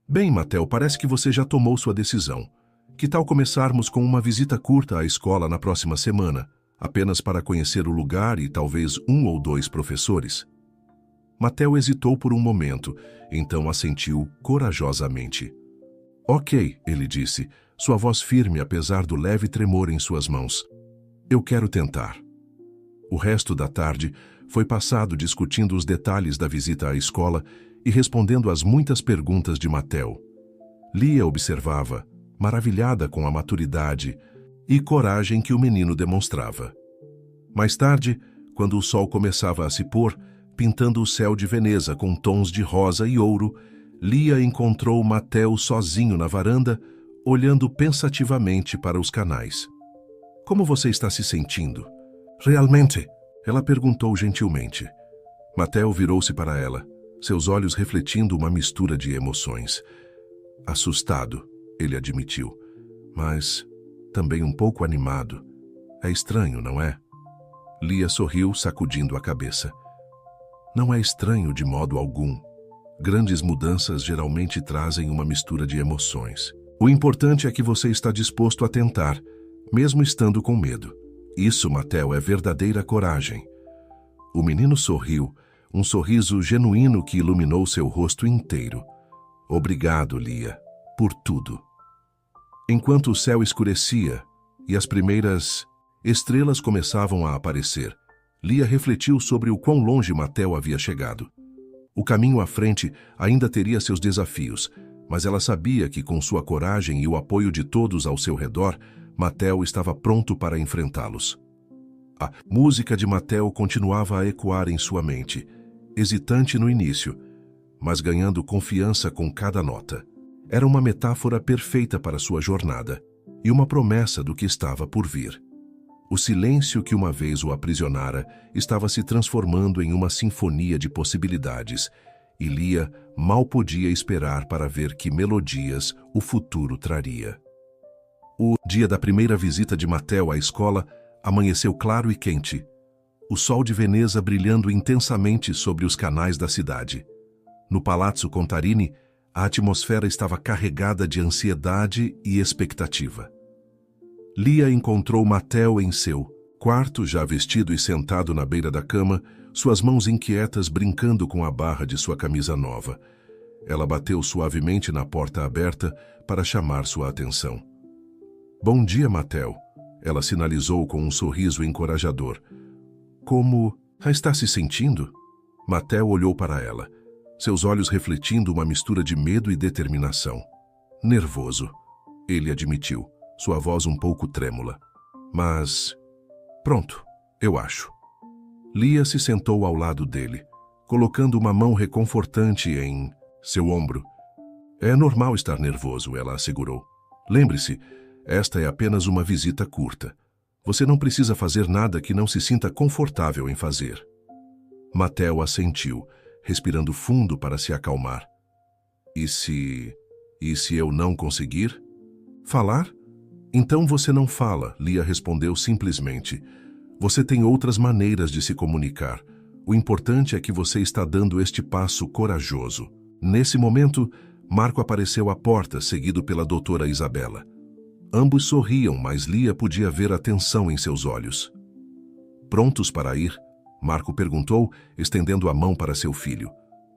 "Bem, Mattel, parece que você já tomou sua decisão. Que tal começarmos com uma visita curta à escola na próxima semana, apenas para conhecer o lugar e talvez 1 ou 2 professores?" Mattel hesitou por um momento, então assentiu corajosamente. "Ok", ele disse, sua voz firme apesar do leve tremor em suas mãos. "Eu quero tentar." O resto da tarde foi passado discutindo os detalhes da visita à escola e respondendo às muitas perguntas de Mattel. Lia observava, maravilhada com a maturidade e coragem que o menino demonstrava. Mais tarde, quando o sol começava a se pôr, pintando o céu de Veneza com tons de rosa e ouro, Lia encontrou Mattel sozinho na varanda, olhando pensativamente para os canais. "Como você está se sentindo?" "Realmente?" ela perguntou gentilmente. Mattel virou-se para ela, seus olhos refletindo uma mistura de emoções. "Assustado", ele admitiu, "mas também um pouco animado. É estranho, não é?" Lia sorriu, sacudindo a cabeça. "Não é estranho de modo algum. Grandes mudanças geralmente trazem uma mistura de emoções. O importante é que você está disposto a tentar, mesmo estando com medo. Isso, Mattel, é verdadeira coragem." O menino sorriu, um sorriso genuíno que iluminou seu rosto inteiro. "Obrigado, Lia, por tudo." Enquanto o céu escurecia e as primeiras estrelas começavam a aparecer, Lia refletiu sobre o quão longe Mattel havia chegado. O caminho à frente ainda teria seus desafios, mas ela sabia que com sua coragem e o apoio de todos ao seu redor, Mattel estava pronto para enfrentá-los. A música de Mattel continuava a ecoar em sua mente, hesitante no início, mas ganhando confiança com cada nota. Era uma metáfora perfeita para sua jornada e uma promessa do que estava por vir. O silêncio que uma vez o aprisionara estava se transformando em uma sinfonia de possibilidades, e Lia mal podia esperar para ver que melodias o futuro traria. O dia da primeira visita de Mattel à escola amanheceu claro e quente, o sol de Veneza brilhando intensamente sobre os canais da cidade. No Palazzo Contarini, a atmosfera estava carregada de ansiedade e expectativa. Lia encontrou Mattel em seu quarto, já vestido e sentado na beira da cama, suas mãos inquietas brincando com a barra de sua camisa nova. Ela bateu suavemente na porta aberta para chamar sua atenção. Bom dia, Mateo. Ela sinalizou com um sorriso encorajador. Como está se sentindo? Mateo olhou para ela, seus olhos refletindo uma mistura de medo e determinação. Nervoso, ele admitiu, sua voz um pouco trêmula. Mas... pronto, eu acho. Lia se sentou ao lado dele, colocando uma mão reconfortante em seu ombro. É normal estar nervoso, ela assegurou. Lembre-se, esta é apenas uma visita curta. Você não precisa fazer nada que não se sinta confortável em fazer. Mateo assentiu, respirando fundo para se acalmar. E se eu não conseguir? Falar? Então você não fala, Lia respondeu simplesmente. Você tem outras maneiras de se comunicar. O importante é que você está dando este passo corajoso. Nesse momento, Marco apareceu à porta, seguido pela doutora Isabela. Ambos sorriam, mas Lia podia ver a tensão em seus olhos. Prontos para ir? Marco perguntou, estendendo a mão para seu filho.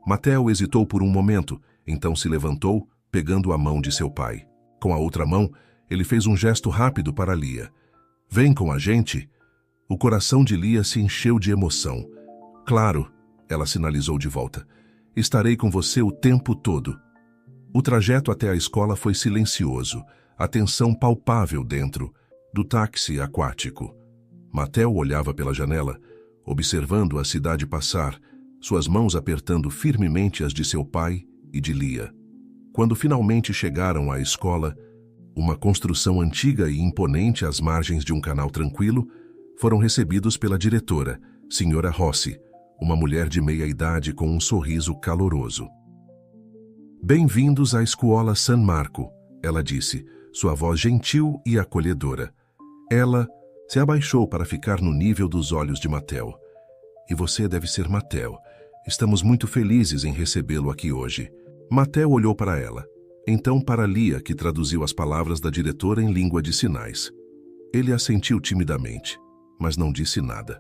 Mateo hesitou por um momento, então se levantou, pegando a mão de seu pai. Com a outra mão, ele fez um gesto rápido para Lia. Vem com a gente? O coração de Lia se encheu de emoção. Claro, ela sinalizou de volta. Estarei com você o tempo todo. O trajeto até a escola foi silencioso, a tensão palpável dentro do táxi aquático. Mateo olhava pela janela, observando a cidade passar, suas mãos apertando firmemente as de seu pai e de Lia. Quando finalmente chegaram à escola, uma construção antiga e imponente às margens de um canal tranquilo, foram recebidos pela diretora, Senhora Rossi, uma mulher de meia-idade com um sorriso caloroso. Bem-vindos à Escola San Marco, ela disse, sua voz gentil e acolhedora. Ela se abaixou para ficar no nível dos olhos de Mateo. E você deve ser Mateo. Estamos muito felizes em recebê-lo aqui hoje. Mateo olhou para ela, então para Lia, que traduziu as palavras da diretora em língua de sinais. Ele assentiu timidamente, mas não disse nada.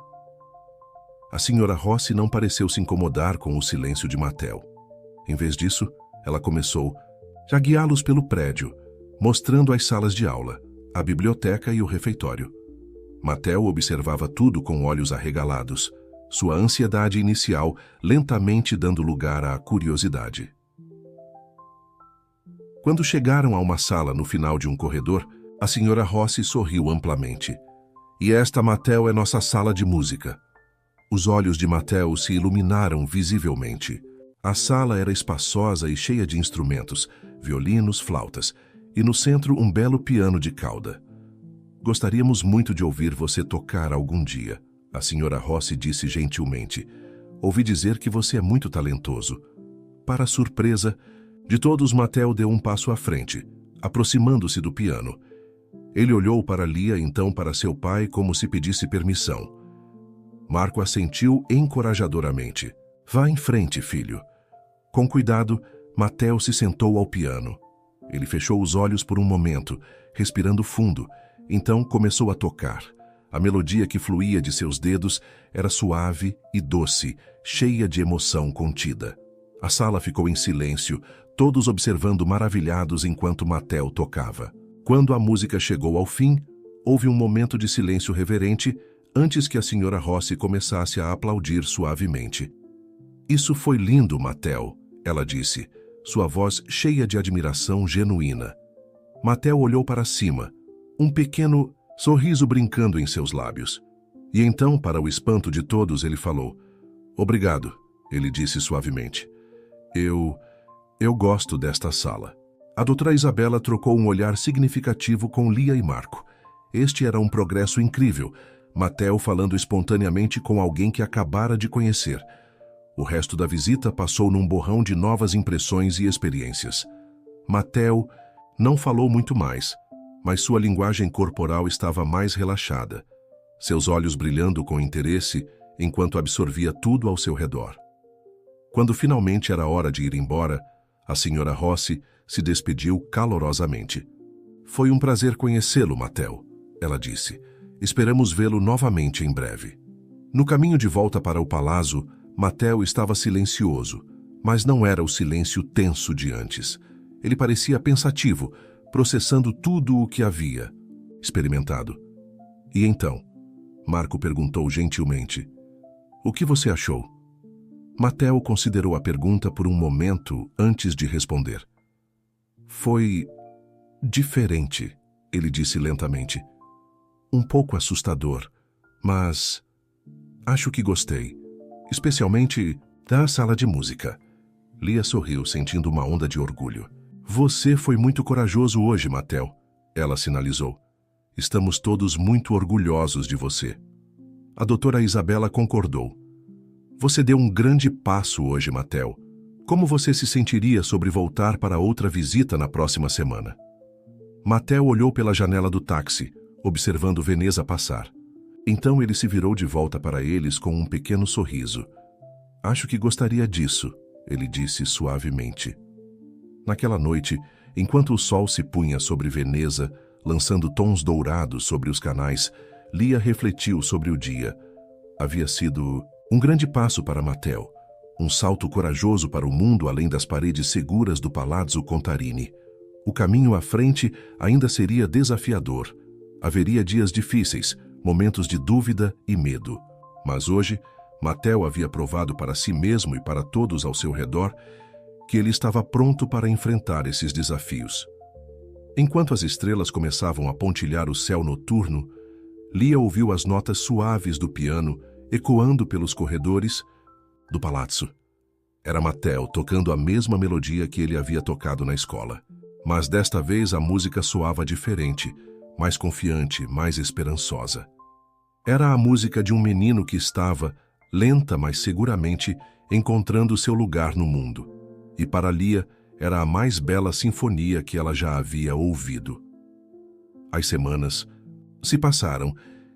A senhora Rossi não pareceu se incomodar com o silêncio de Mateo. Em vez disso, ela começou a guiá-los pelo prédio, mostrando as salas de aula, a biblioteca e o refeitório. Mateo observava tudo com olhos arregalados, sua ansiedade inicial lentamente dando lugar à curiosidade. Quando chegaram a uma sala no final de um corredor, a senhora Rossi sorriu amplamente. E esta, Mateo, é nossa sala de música. Os olhos de Mateo se iluminaram visivelmente. A sala era espaçosa e cheia de instrumentos, violinos, flautas, e no centro um belo piano de cauda. Gostaríamos muito de ouvir você tocar algum dia, a senhora Rossi disse gentilmente. Ouvi dizer que você é muito talentoso. Para surpresa de todos, Mateo deu um passo à frente, aproximando-se do piano. Ele olhou para Lia, então para seu pai, como se pedisse permissão. Marco assentiu encorajadoramente. Vá em frente, filho. Com cuidado, Mateo se sentou ao piano. Ele fechou os olhos por um momento, respirando fundo, então começou a tocar. A melodia que fluía de seus dedos era suave e doce, cheia de emoção contida. A sala ficou em silêncio, todos observando maravilhados enquanto Mateo tocava. Quando a música chegou ao fim, houve um momento de silêncio reverente antes que a senhora Rossi começasse a aplaudir suavemente. Isso foi lindo, Mateo, ela disse, sua voz cheia de admiração genuína. Mateo olhou para cima, um pequeno sorriso brincando em seus lábios. E então, para o espanto de todos, ele falou, Obrigado, ele disse suavemente. Eu gosto desta sala. A doutora Isabela trocou um olhar significativo com Lia e Marco. Este era um progresso incrível, Mateo falando espontaneamente com alguém que acabara de conhecer. O resto da visita passou num borrão de novas impressões e experiências. Mateo não falou muito mais, mas sua linguagem corporal estava mais relaxada, seus olhos brilhando com interesse enquanto absorvia tudo ao seu redor. Quando finalmente era hora de ir embora, a senhora Rossi se despediu calorosamente. Foi um prazer conhecê-lo, Mateo, ela disse. Esperamos vê-lo novamente em breve. No caminho de volta para o palácio, Mateo estava silencioso, mas não era o silêncio tenso de antes. Ele parecia pensativo, processando tudo o que havia experimentado. E então? Marco perguntou gentilmente. O que você achou? Mateo considerou a pergunta por um momento antes de responder. Foi diferente, ele disse lentamente. Um pouco assustador, mas acho que gostei, especialmente da sala de música. Lia sorriu, sentindo uma onda de orgulho. Você foi muito corajoso hoje, Mateo, ela sinalizou. Estamos todos muito orgulhosos de você. A doutora Isabela concordou. Você deu um grande passo hoje, Mateo. Como você se sentiria sobre voltar para outra visita na próxima semana? Mateo olhou pela janela do táxi, observando Veneza passar. Então ele se virou de volta para eles com um pequeno sorriso. Acho que gostaria disso, ele disse suavemente. Naquela noite, enquanto o sol se punha sobre Veneza, lançando tons dourados sobre os canais, Lia refletiu sobre o dia. Havia sido um grande passo para Mateo, um salto corajoso para o mundo além das paredes seguras do Palazzo Contarini. O caminho à frente ainda seria desafiador. Haveria dias difíceis, momentos de dúvida e medo. Mas hoje, Mateo havia provado para si mesmo e para todos ao seu redor que ele estava pronto para enfrentar esses desafios. Enquanto as estrelas começavam a pontilhar o céu noturno, Lia ouviu as notas suaves do piano ecoando pelos corredores do palácio. Era Mateo tocando a mesma melodia que ele havia tocado na escola. Mas desta vez a música soava diferente, mais confiante, mais esperançosa. Era a música de um menino que estava, lenta mas seguramente, encontrando seu lugar no mundo. E para Lia, era a mais bela sinfonia que ela já havia ouvido. As semanas se passaram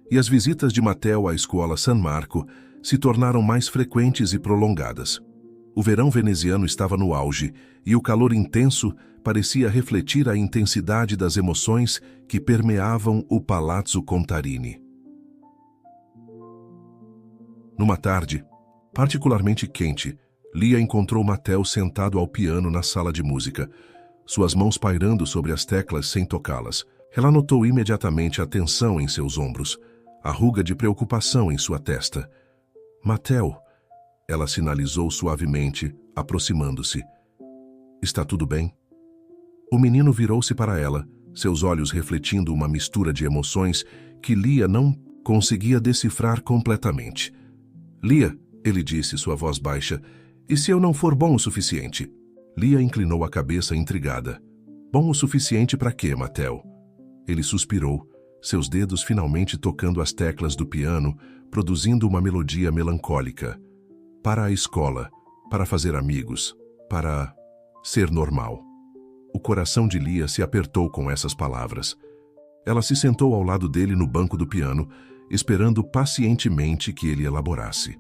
e as visitas de Mateo à escola San Marco se tornaram mais frequentes e prolongadas. O verão veneziano estava no auge e o calor intenso parecia refletir a intensidade das emoções que permeavam o Palazzo Contarini. Numa tarde, particularmente quente, Lia encontrou Mateo sentado ao piano na sala de música, suas mãos pairando sobre as teclas sem tocá-las. Ela notou imediatamente a tensão em seus ombros, a ruga de preocupação em sua testa. Mateo, ela sinalizou suavemente, aproximando-se. Está tudo bem? O menino virou-se para ela, seus olhos refletindo uma mistura de emoções que Lia não conseguia decifrar completamente. Lia, ele disse, sua voz baixa, e se eu não for bom o suficiente? Lia inclinou a cabeça intrigada. Bom o suficiente para quê, Mateo? Ele suspirou, seus dedos finalmente tocando as teclas do piano, produzindo uma melodia melancólica. Para a escola, para fazer amigos, para ser normal. O coração de Lia se apertou com essas palavras. Ela se sentou ao lado dele no banco do piano, esperando pacientemente que ele elaborasse.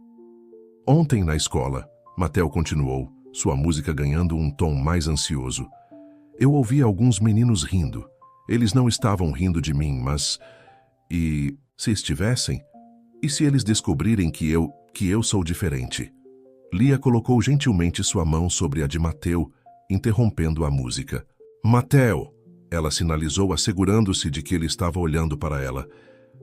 Ontem na escola, Mateo continuou, sua música ganhando um tom mais ansioso. Eu ouvi alguns meninos rindo. Eles não estavam rindo de mim, mas... E se estivessem? E se eles descobrirem que eu sou diferente? Lia colocou gentilmente sua mão sobre a de Mateo, interrompendo a música. Mateo, ela sinalizou, assegurando-se de que ele estava olhando para ela.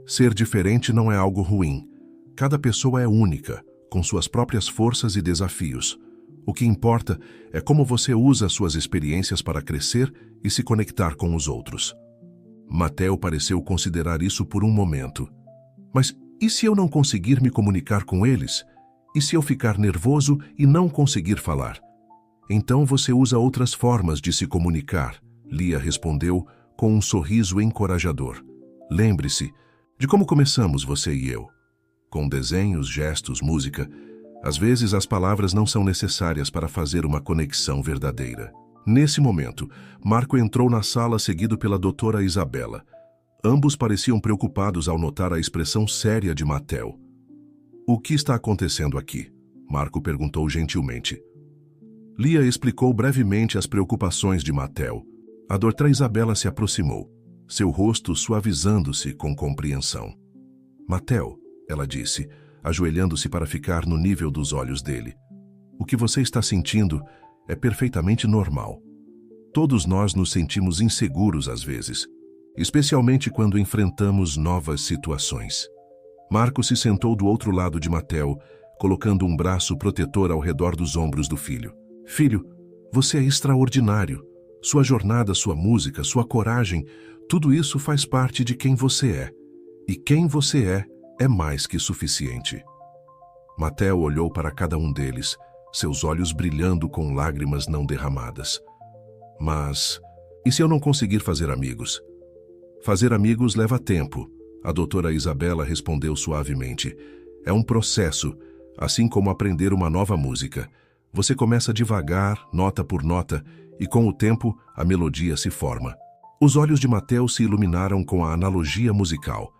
Ser diferente não é algo ruim. Cada pessoa é única, com suas próprias forças e desafios. O que importa é como você usa suas experiências para crescer e se conectar com os outros. Mateo pareceu considerar isso por um momento. Mas e se eu não conseguir me comunicar com eles? E se eu ficar nervoso e não conseguir falar? Então você usa outras formas de se comunicar, Lia respondeu com um sorriso encorajador. Lembre-se de como começamos você e eu. Com desenhos, gestos, música. Às vezes as palavras não são necessárias para fazer uma conexão verdadeira. Nesse momento, Marco entrou na sala seguido pela doutora Isabela. Ambos pareciam preocupados ao notar a expressão séria de Mateo. O que está acontecendo aqui? Marco perguntou gentilmente. Lia explicou brevemente as preocupações de Mateo. A doutora Isabela se aproximou, seu rosto suavizando-se com compreensão. Mateo, ela disse, ajoelhando-se para ficar no nível dos olhos dele. O que você está sentindo é perfeitamente normal. Todos nós nos sentimos inseguros às vezes, especialmente quando enfrentamos novas situações. Marco se sentou do outro lado de Mateo, colocando um braço protetor ao redor dos ombros do filho. Filho, você é extraordinário. Sua jornada, sua música, sua coragem, tudo isso faz parte de quem você é. E quem você é mais que suficiente. Mateo olhou para cada um deles, seus olhos brilhando com lágrimas não derramadas. Mas, e se eu não conseguir fazer amigos? Fazer amigos leva tempo, a doutora Isabela respondeu suavemente. É um processo, assim como aprender uma nova música. Você começa devagar, nota por nota, e com o tempo, a melodia se forma. Os olhos de Mateo se iluminaram com a analogia musical.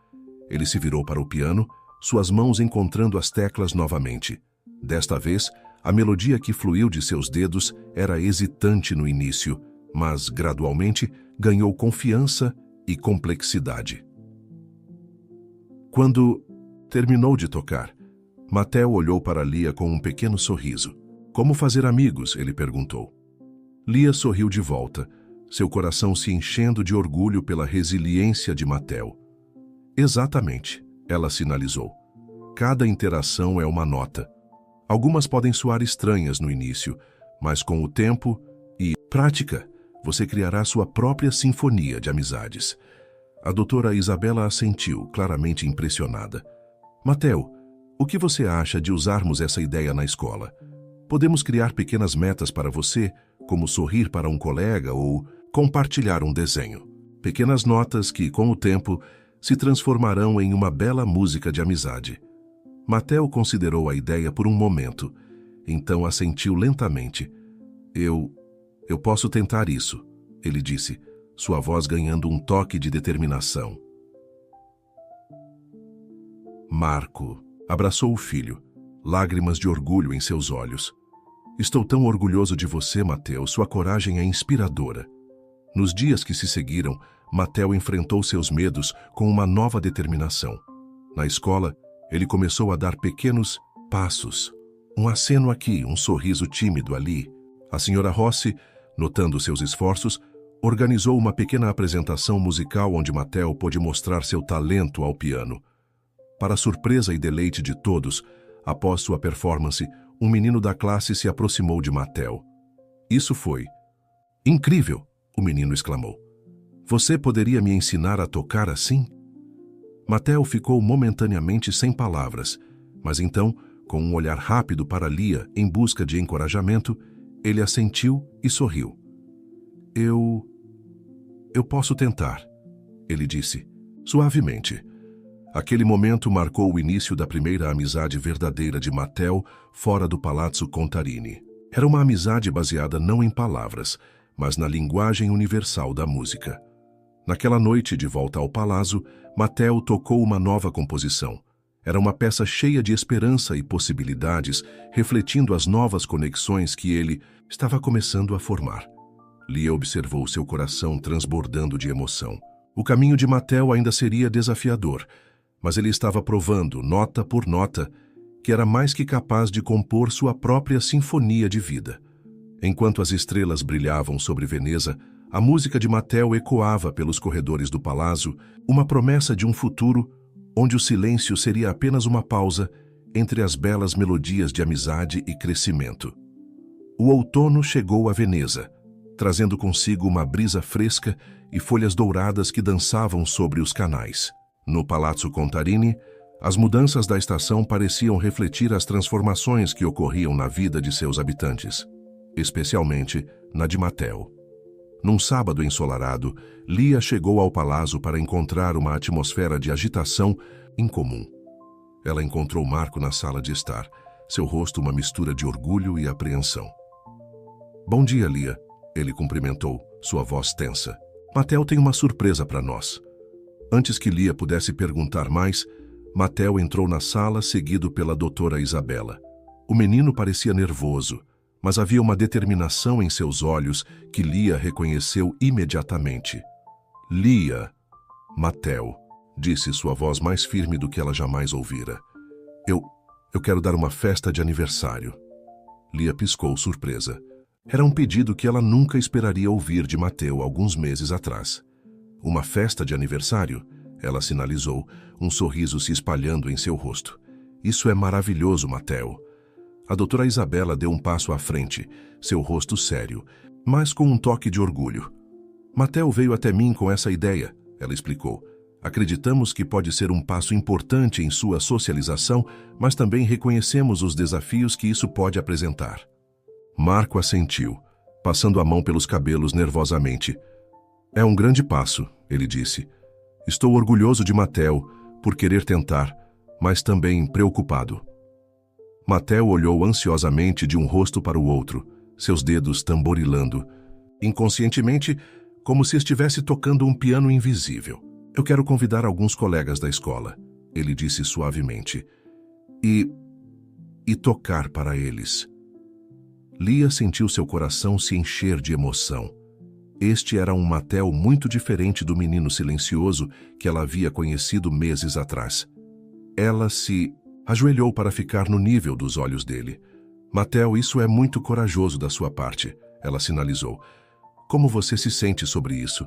Ele se virou para o piano, suas mãos encontrando as teclas novamente. Desta vez, a melodia que fluiu de seus dedos era hesitante no início, mas, gradualmente, ganhou confiança e complexidade. Quando terminou de tocar, Mateo olhou para Lia com um pequeno sorriso. Como fazer amigos? Ele perguntou. Lia sorriu de volta, seu coração se enchendo de orgulho pela resiliência de Mateo. Exatamente, ela sinalizou. Cada interação é uma nota. Algumas podem soar estranhas no início, mas com o tempo e prática, você criará sua própria sinfonia de amizades. A doutora Isabela assentiu, claramente impressionada. Mateo, o que você acha de usarmos essa ideia na escola? Podemos criar pequenas metas para você, como sorrir para um colega ou compartilhar um desenho. Pequenas notas que, com o tempo, se transformarão em uma bela música de amizade. Mateo considerou a ideia por um momento, então assentiu lentamente. Eu posso tentar isso, ele disse, sua voz ganhando um toque de determinação. Marco abraçou o filho, lágrimas de orgulho em seus olhos. Estou tão orgulhoso de você, Mateo, sua coragem é inspiradora. Nos dias que se seguiram, Mateo enfrentou seus medos com uma nova determinação. Na escola, ele começou a dar pequenos passos. Um aceno aqui, um sorriso tímido ali. A senhora Rossi, notando seus esforços, organizou uma pequena apresentação musical onde Mateo pôde mostrar seu talento ao piano. Para surpresa e deleite de todos, após sua performance, um menino da classe se aproximou de Mateo. Isso foi incrível, o menino exclamou. Você poderia me ensinar a tocar assim? Mateo ficou momentaneamente sem palavras, mas então, com um olhar rápido para Lia em busca de encorajamento, ele assentiu e sorriu. Eu posso tentar, ele disse, suavemente. Aquele momento marcou o início da primeira amizade verdadeira de Mateo fora do Palazzo Contarini. Era uma amizade baseada não em palavras, mas na linguagem universal da música. Naquela noite, de volta ao palazzo, Mateo tocou uma nova composição. Era uma peça cheia de esperança e possibilidades, refletindo as novas conexões que ele estava começando a formar. Lia observou seu coração transbordando de emoção. O caminho de Mateo ainda seria desafiador, mas ele estava provando, nota por nota, que era mais que capaz de compor sua própria sinfonia de vida. Enquanto as estrelas brilhavam sobre Veneza, a música de Mateo ecoava pelos corredores do palácio, uma promessa de um futuro onde o silêncio seria apenas uma pausa entre as belas melodias de amizade e crescimento. O outono chegou a Veneza, trazendo consigo uma brisa fresca e folhas douradas que dançavam sobre os canais. No Palazzo Contarini, as mudanças da estação pareciam refletir as transformações que ocorriam na vida de seus habitantes, especialmente na de Mateo. Num sábado ensolarado, Lia chegou ao palácio para encontrar uma atmosfera de agitação incomum. Ela encontrou Marco na sala de estar, seu rosto uma mistura de orgulho e apreensão. Bom dia, Lia, ele cumprimentou, sua voz tensa. Mateo tem uma surpresa para nós. Antes que Lia pudesse perguntar mais, Mateo entrou na sala seguido pela doutora Isabela. O menino parecia nervoso, mas havia uma determinação em seus olhos que Lia reconheceu imediatamente. Lia, Mateo, disse sua voz mais firme do que ela jamais ouvira. Eu, eu quero dar uma festa de aniversário. Lia piscou, surpresa. Era um pedido que ela nunca esperaria ouvir de Mateu alguns meses atrás. Uma festa de aniversário? Ela sinalizou, um sorriso se espalhando em seu rosto. Isso é maravilhoso, Mateu. A doutora Isabela deu um passo à frente, seu rosto sério, mas com um toque de orgulho. Mateu veio até mim com essa ideia, ela explicou. Acreditamos que pode ser um passo importante em sua socialização, mas também reconhecemos os desafios que isso pode apresentar. Marco assentiu, passando a mão pelos cabelos nervosamente. É um grande passo, ele disse. Estou orgulhoso de Mateu por querer tentar, mas também preocupado. Mateu olhou ansiosamente de um rosto para o outro, seus dedos tamborilando, inconscientemente, como se estivesse tocando um piano invisível. Eu quero convidar alguns colegas da escola, ele disse suavemente, e tocar para eles. Lia sentiu seu coração se encher de emoção. Este era um Mateu muito diferente do menino silencioso que ela havia conhecido meses atrás. Ela se ajoelhou para ficar no nível dos olhos dele. Mateu, isso é muito corajoso da sua parte, ela sinalizou. Como você se sente sobre isso?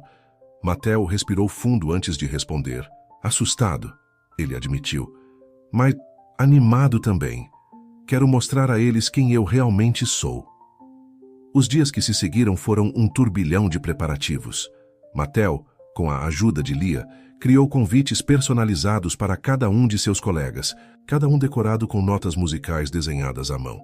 Mateu respirou fundo antes de responder. Assustado, ele admitiu, mas animado também. Quero mostrar a eles quem eu realmente sou. Os dias que se seguiram foram um turbilhão de preparativos. Mateu, com a ajuda de Lia, criou convites personalizados para cada um de seus colegas, cada um decorado com notas musicais desenhadas à mão.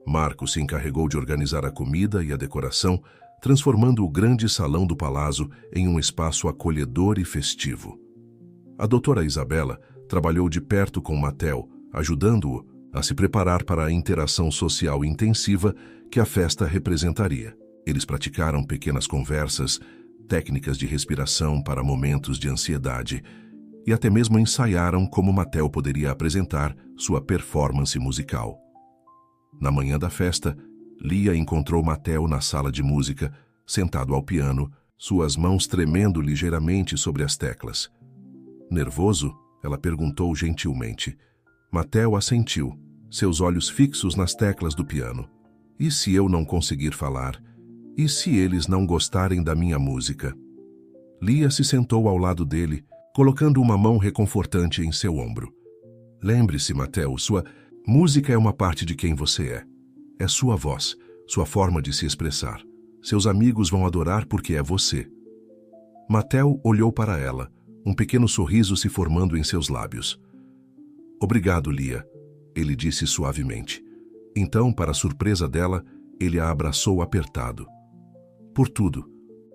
Marco se encarregou de organizar a comida e a decoração, transformando o grande salão do palácio em um espaço acolhedor e festivo. A doutora Isabela trabalhou de perto com Mateu, ajudando-o a se preparar para a interação social intensiva que a festa representaria. Eles praticaram pequenas conversas, técnicas de respiração para momentos de ansiedade e até mesmo ensaiaram como Mateu poderia apresentar sua performance musical. Na manhã da festa, Lia encontrou Mateu na sala de música, sentado ao piano, suas mãos tremendo ligeiramente sobre as teclas. Nervoso, ela perguntou gentilmente. Mateu assentiu, seus olhos fixos nas teclas do piano. E se eu não conseguir falar? E se eles não gostarem da minha música? Lia se sentou ao lado dele, colocando uma mão reconfortante em seu ombro. Lembre-se, Mateu, sua música é uma parte de quem você é. É sua voz, sua forma de se expressar. Seus amigos vão adorar porque é você. Mateu olhou para ela, um pequeno sorriso se formando em seus lábios. Obrigado, Lia, ele disse suavemente. Então, para surpresa dela, ele a abraçou apertado. Por tudo.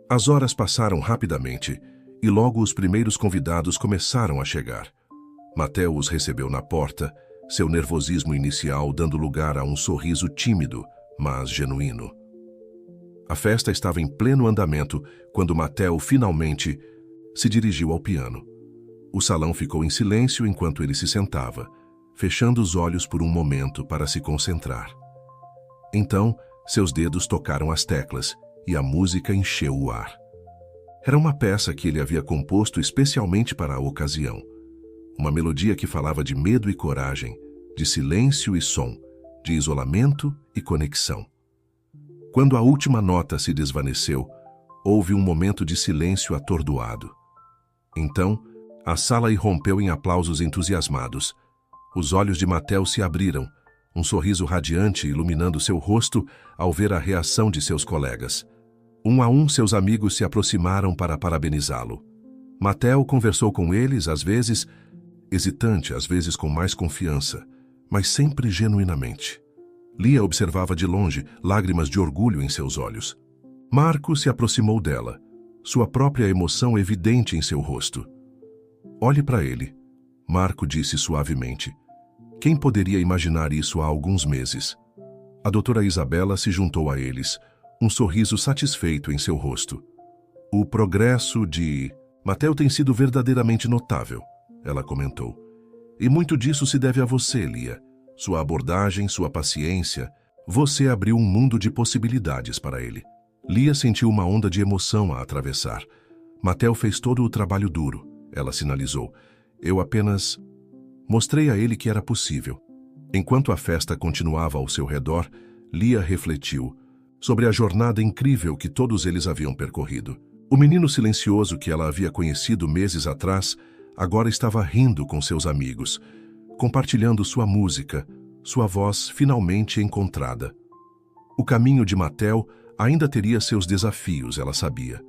As horas passaram rapidamente e logo os primeiros convidados começaram a chegar. Mateu os recebeu na porta, seu nervosismo inicial dando lugar a um sorriso tímido, mas genuíno. A festa estava em pleno andamento quando Mateu finalmente se dirigiu ao piano. O salão ficou em silêncio enquanto ele se sentava, fechando os olhos por um momento para se concentrar. Então, seus dedos tocaram as teclas e a música encheu o ar. Era uma peça que ele havia composto especialmente para a ocasião. Uma melodia que falava de medo e coragem, de silêncio e som, de isolamento e conexão. Quando a última nota se desvaneceu, houve um momento de silêncio atordoado. Então, a sala irrompeu em aplausos entusiasmados. Os olhos de Mateu se abriram, um sorriso radiante iluminando seu rosto ao ver a reação de seus colegas. Um a um, seus amigos se aproximaram para parabenizá-lo. Mateu conversou com eles, às vezes hesitante, às vezes com mais confiança, mas sempre genuinamente. Lia observava de longe, lágrimas de orgulho em seus olhos. Marco se aproximou dela, sua própria emoção evidente em seu rosto. Olhe para ele, Marco disse suavemente. Quem poderia imaginar isso há alguns meses? A doutora Isabela se juntou a eles, um sorriso satisfeito em seu rosto. O progresso de Mateu tem sido verdadeiramente notável, ela comentou. E muito disso se deve a você, Lia. Sua abordagem, sua paciência. Você abriu um mundo de possibilidades para ele. Lia sentiu uma onda de emoção a atravessar. Mateu fez todo o trabalho duro, ela sinalizou. Eu apenas... Mostrei a ele que era possível. Enquanto a festa continuava ao seu redor, Lia refletiu sobre a jornada incrível que todos eles haviam percorrido. O menino silencioso que ela havia conhecido meses atrás agora estava rindo com seus amigos, compartilhando sua música, sua voz finalmente encontrada. O caminho de Mattel ainda teria seus desafios, ela sabia.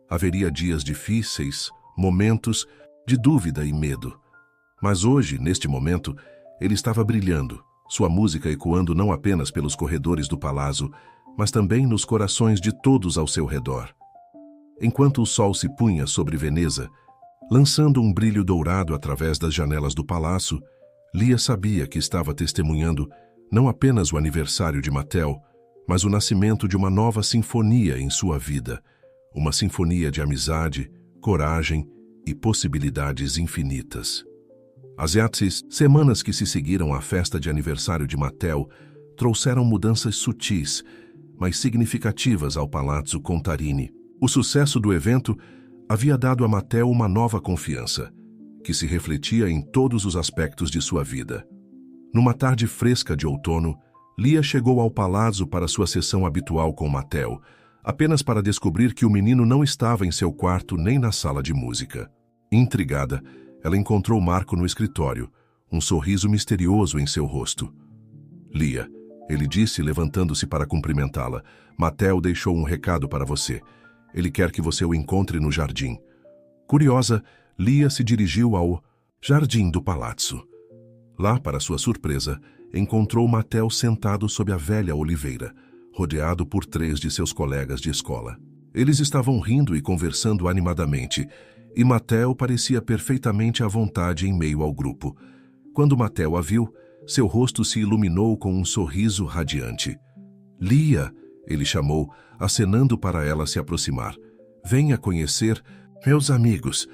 Haveria dias difíceis, momentos de dúvida e medo. Mas hoje, neste momento, ele estava brilhando, sua música ecoando não apenas pelos corredores do palácio, mas também nos corações de todos ao seu redor. Enquanto o sol se punha sobre Veneza, lançando um brilho dourado através das janelas do palácio, Lia sabia que estava testemunhando não apenas o aniversário de Mattel, mas o nascimento de uma nova sinfonia em sua vida, uma sinfonia de amizade, coragem e possibilidades infinitas. As semanas que se seguiram à festa de aniversário de Mattel trouxeram mudanças sutis, mas significativas ao Palazzo Contarini. O sucesso do evento havia dado a Mattel uma nova confiança, que se refletia em todos os aspectos de sua vida. Numa tarde fresca de outono, Lia chegou ao palácio para sua sessão habitual com Mattel, apenas para descobrir que o menino não estava em seu quarto nem na sala de música. Intrigada, ela encontrou Marco no escritório, um sorriso misterioso em seu rosto. Lia, ele disse, levantando-se para cumprimentá-la, Mattel deixou um recado para você. Ele quer que você o encontre no jardim. Curiosa, Lia se dirigiu ao jardim do palácio. Lá, para sua surpresa, encontrou Mattel sentado sob a velha oliveira, rodeado por 3 de seus colegas de escola. Eles estavam rindo e conversando animadamente, e Mattel parecia perfeitamente à vontade em meio ao grupo. Quando Mattel a viu, seu rosto se iluminou com um sorriso radiante. Lia, ele chamou, acenando para ela se aproximar. Venha conhecer meus amigos.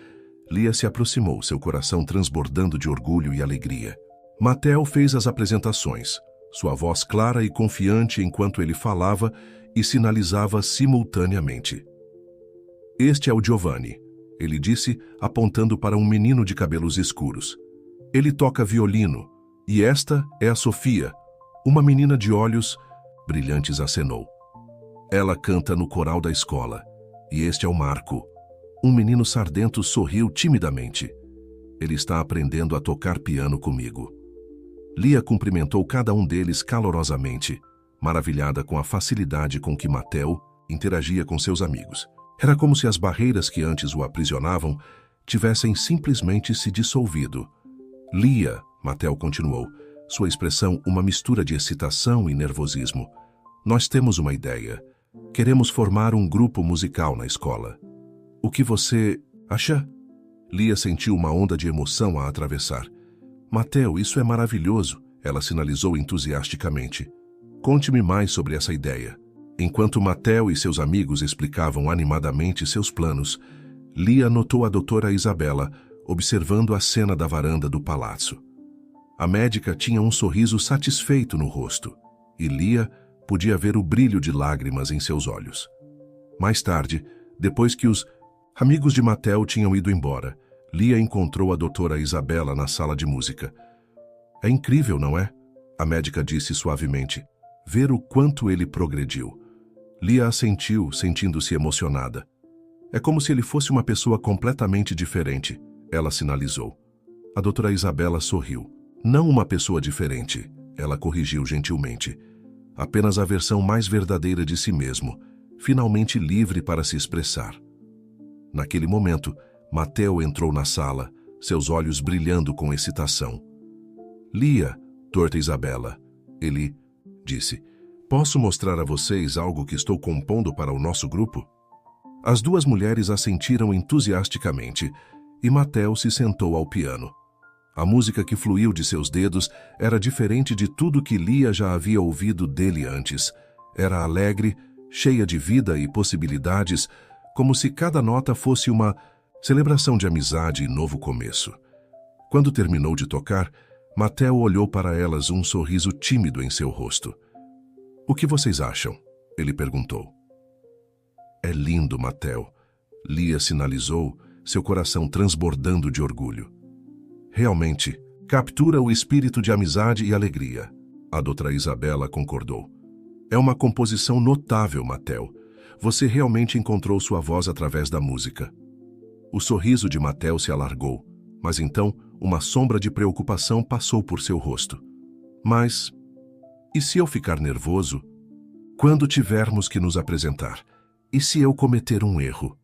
Lia se aproximou, seu coração transbordando de orgulho e alegria. Mattel fez as apresentações, sua voz clara e confiante enquanto ele falava e sinalizava simultaneamente. Este é o Giovanni, ele disse, apontando para um menino de cabelos escuros. Ele toca violino, e esta é a Sofia, uma menina de olhos brilhantes, acenou. Ela canta no coral da escola, e este é o Marco. Um menino sardento sorriu timidamente. Ele está aprendendo a tocar piano comigo. Lia cumprimentou cada um deles calorosamente, maravilhada com a facilidade com que Mattel interagia com seus amigos. Era como se as barreiras que antes o aprisionavam tivessem simplesmente se dissolvido. Lia, Mattel continuou, sua expressão uma mistura de excitação e nervosismo. Nós temos uma ideia. Queremos formar um grupo musical na escola. O que você acha? Lia sentiu uma onda de emoção a atravessar. Mattel, isso é maravilhoso, ela sinalizou entusiasticamente. Conte-me mais sobre essa ideia. Enquanto Mattel e seus amigos explicavam animadamente seus planos, Lia notou a doutora Isabela observando a cena da varanda do palácio. A médica tinha um sorriso satisfeito no rosto, e Lia podia ver o brilho de lágrimas em seus olhos. Mais tarde, depois que os amigos de Mattel tinham ido embora, Lia encontrou a doutora Isabela na sala de música. É incrível, não é? A médica disse suavemente. Ver o quanto ele progrediu. Lia assentiu, sentindo-se emocionada. É como se ele fosse uma pessoa completamente diferente, ela sinalizou. A doutora Isabela sorriu. Não uma pessoa diferente, ela corrigiu gentilmente. Apenas a versão mais verdadeira de si mesmo, finalmente livre para se expressar. Naquele momento, Mattel entrou na sala, seus olhos brilhando com excitação. Lia, doutora Isabela, ele disse, posso mostrar a vocês algo que estou compondo para o nosso grupo? As duas mulheres assentiram entusiasticamente e Mattel se sentou ao piano. A música que fluiu de seus dedos era diferente de tudo que Lia já havia ouvido dele antes. Era alegre, cheia de vida e possibilidades, como se cada nota fosse uma celebração de amizade e novo começo. Quando terminou de tocar, Mattel olhou para elas, um sorriso tímido em seu rosto. O que vocês acham? Ele perguntou. É lindo, Mattel. Lia sinalizou, seu coração transbordando de orgulho. Realmente, Captura o espírito de amizade e alegria. A doutora Isabela concordou. É uma composição notável, Mateo. Você realmente encontrou sua voz através da música. O sorriso de Mateo se alargou, mas então uma sombra de preocupação passou por seu rosto. Mas, e se eu ficar nervoso? Quando tivermos que nos apresentar? E se eu cometer um erro?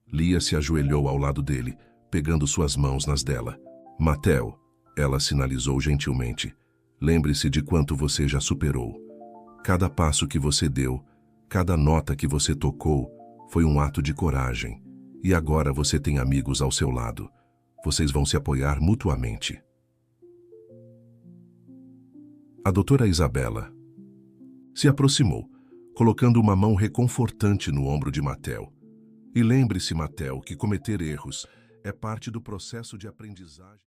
Lia se ajoelhou ao lado dele, pegando suas mãos nas dela. Mateo, ela sinalizou gentilmente, lembre-se de quanto você já superou. Cada passo que você deu, cada nota que você tocou, foi um ato de coragem. E agora você tem amigos ao seu lado. Vocês vão se apoiar mutuamente. A doutora Isabela se aproximou, colocando uma mão reconfortante no ombro de Mateo. E lembre-se, Mateo, que cometer erros é parte do processo de aprendizagem.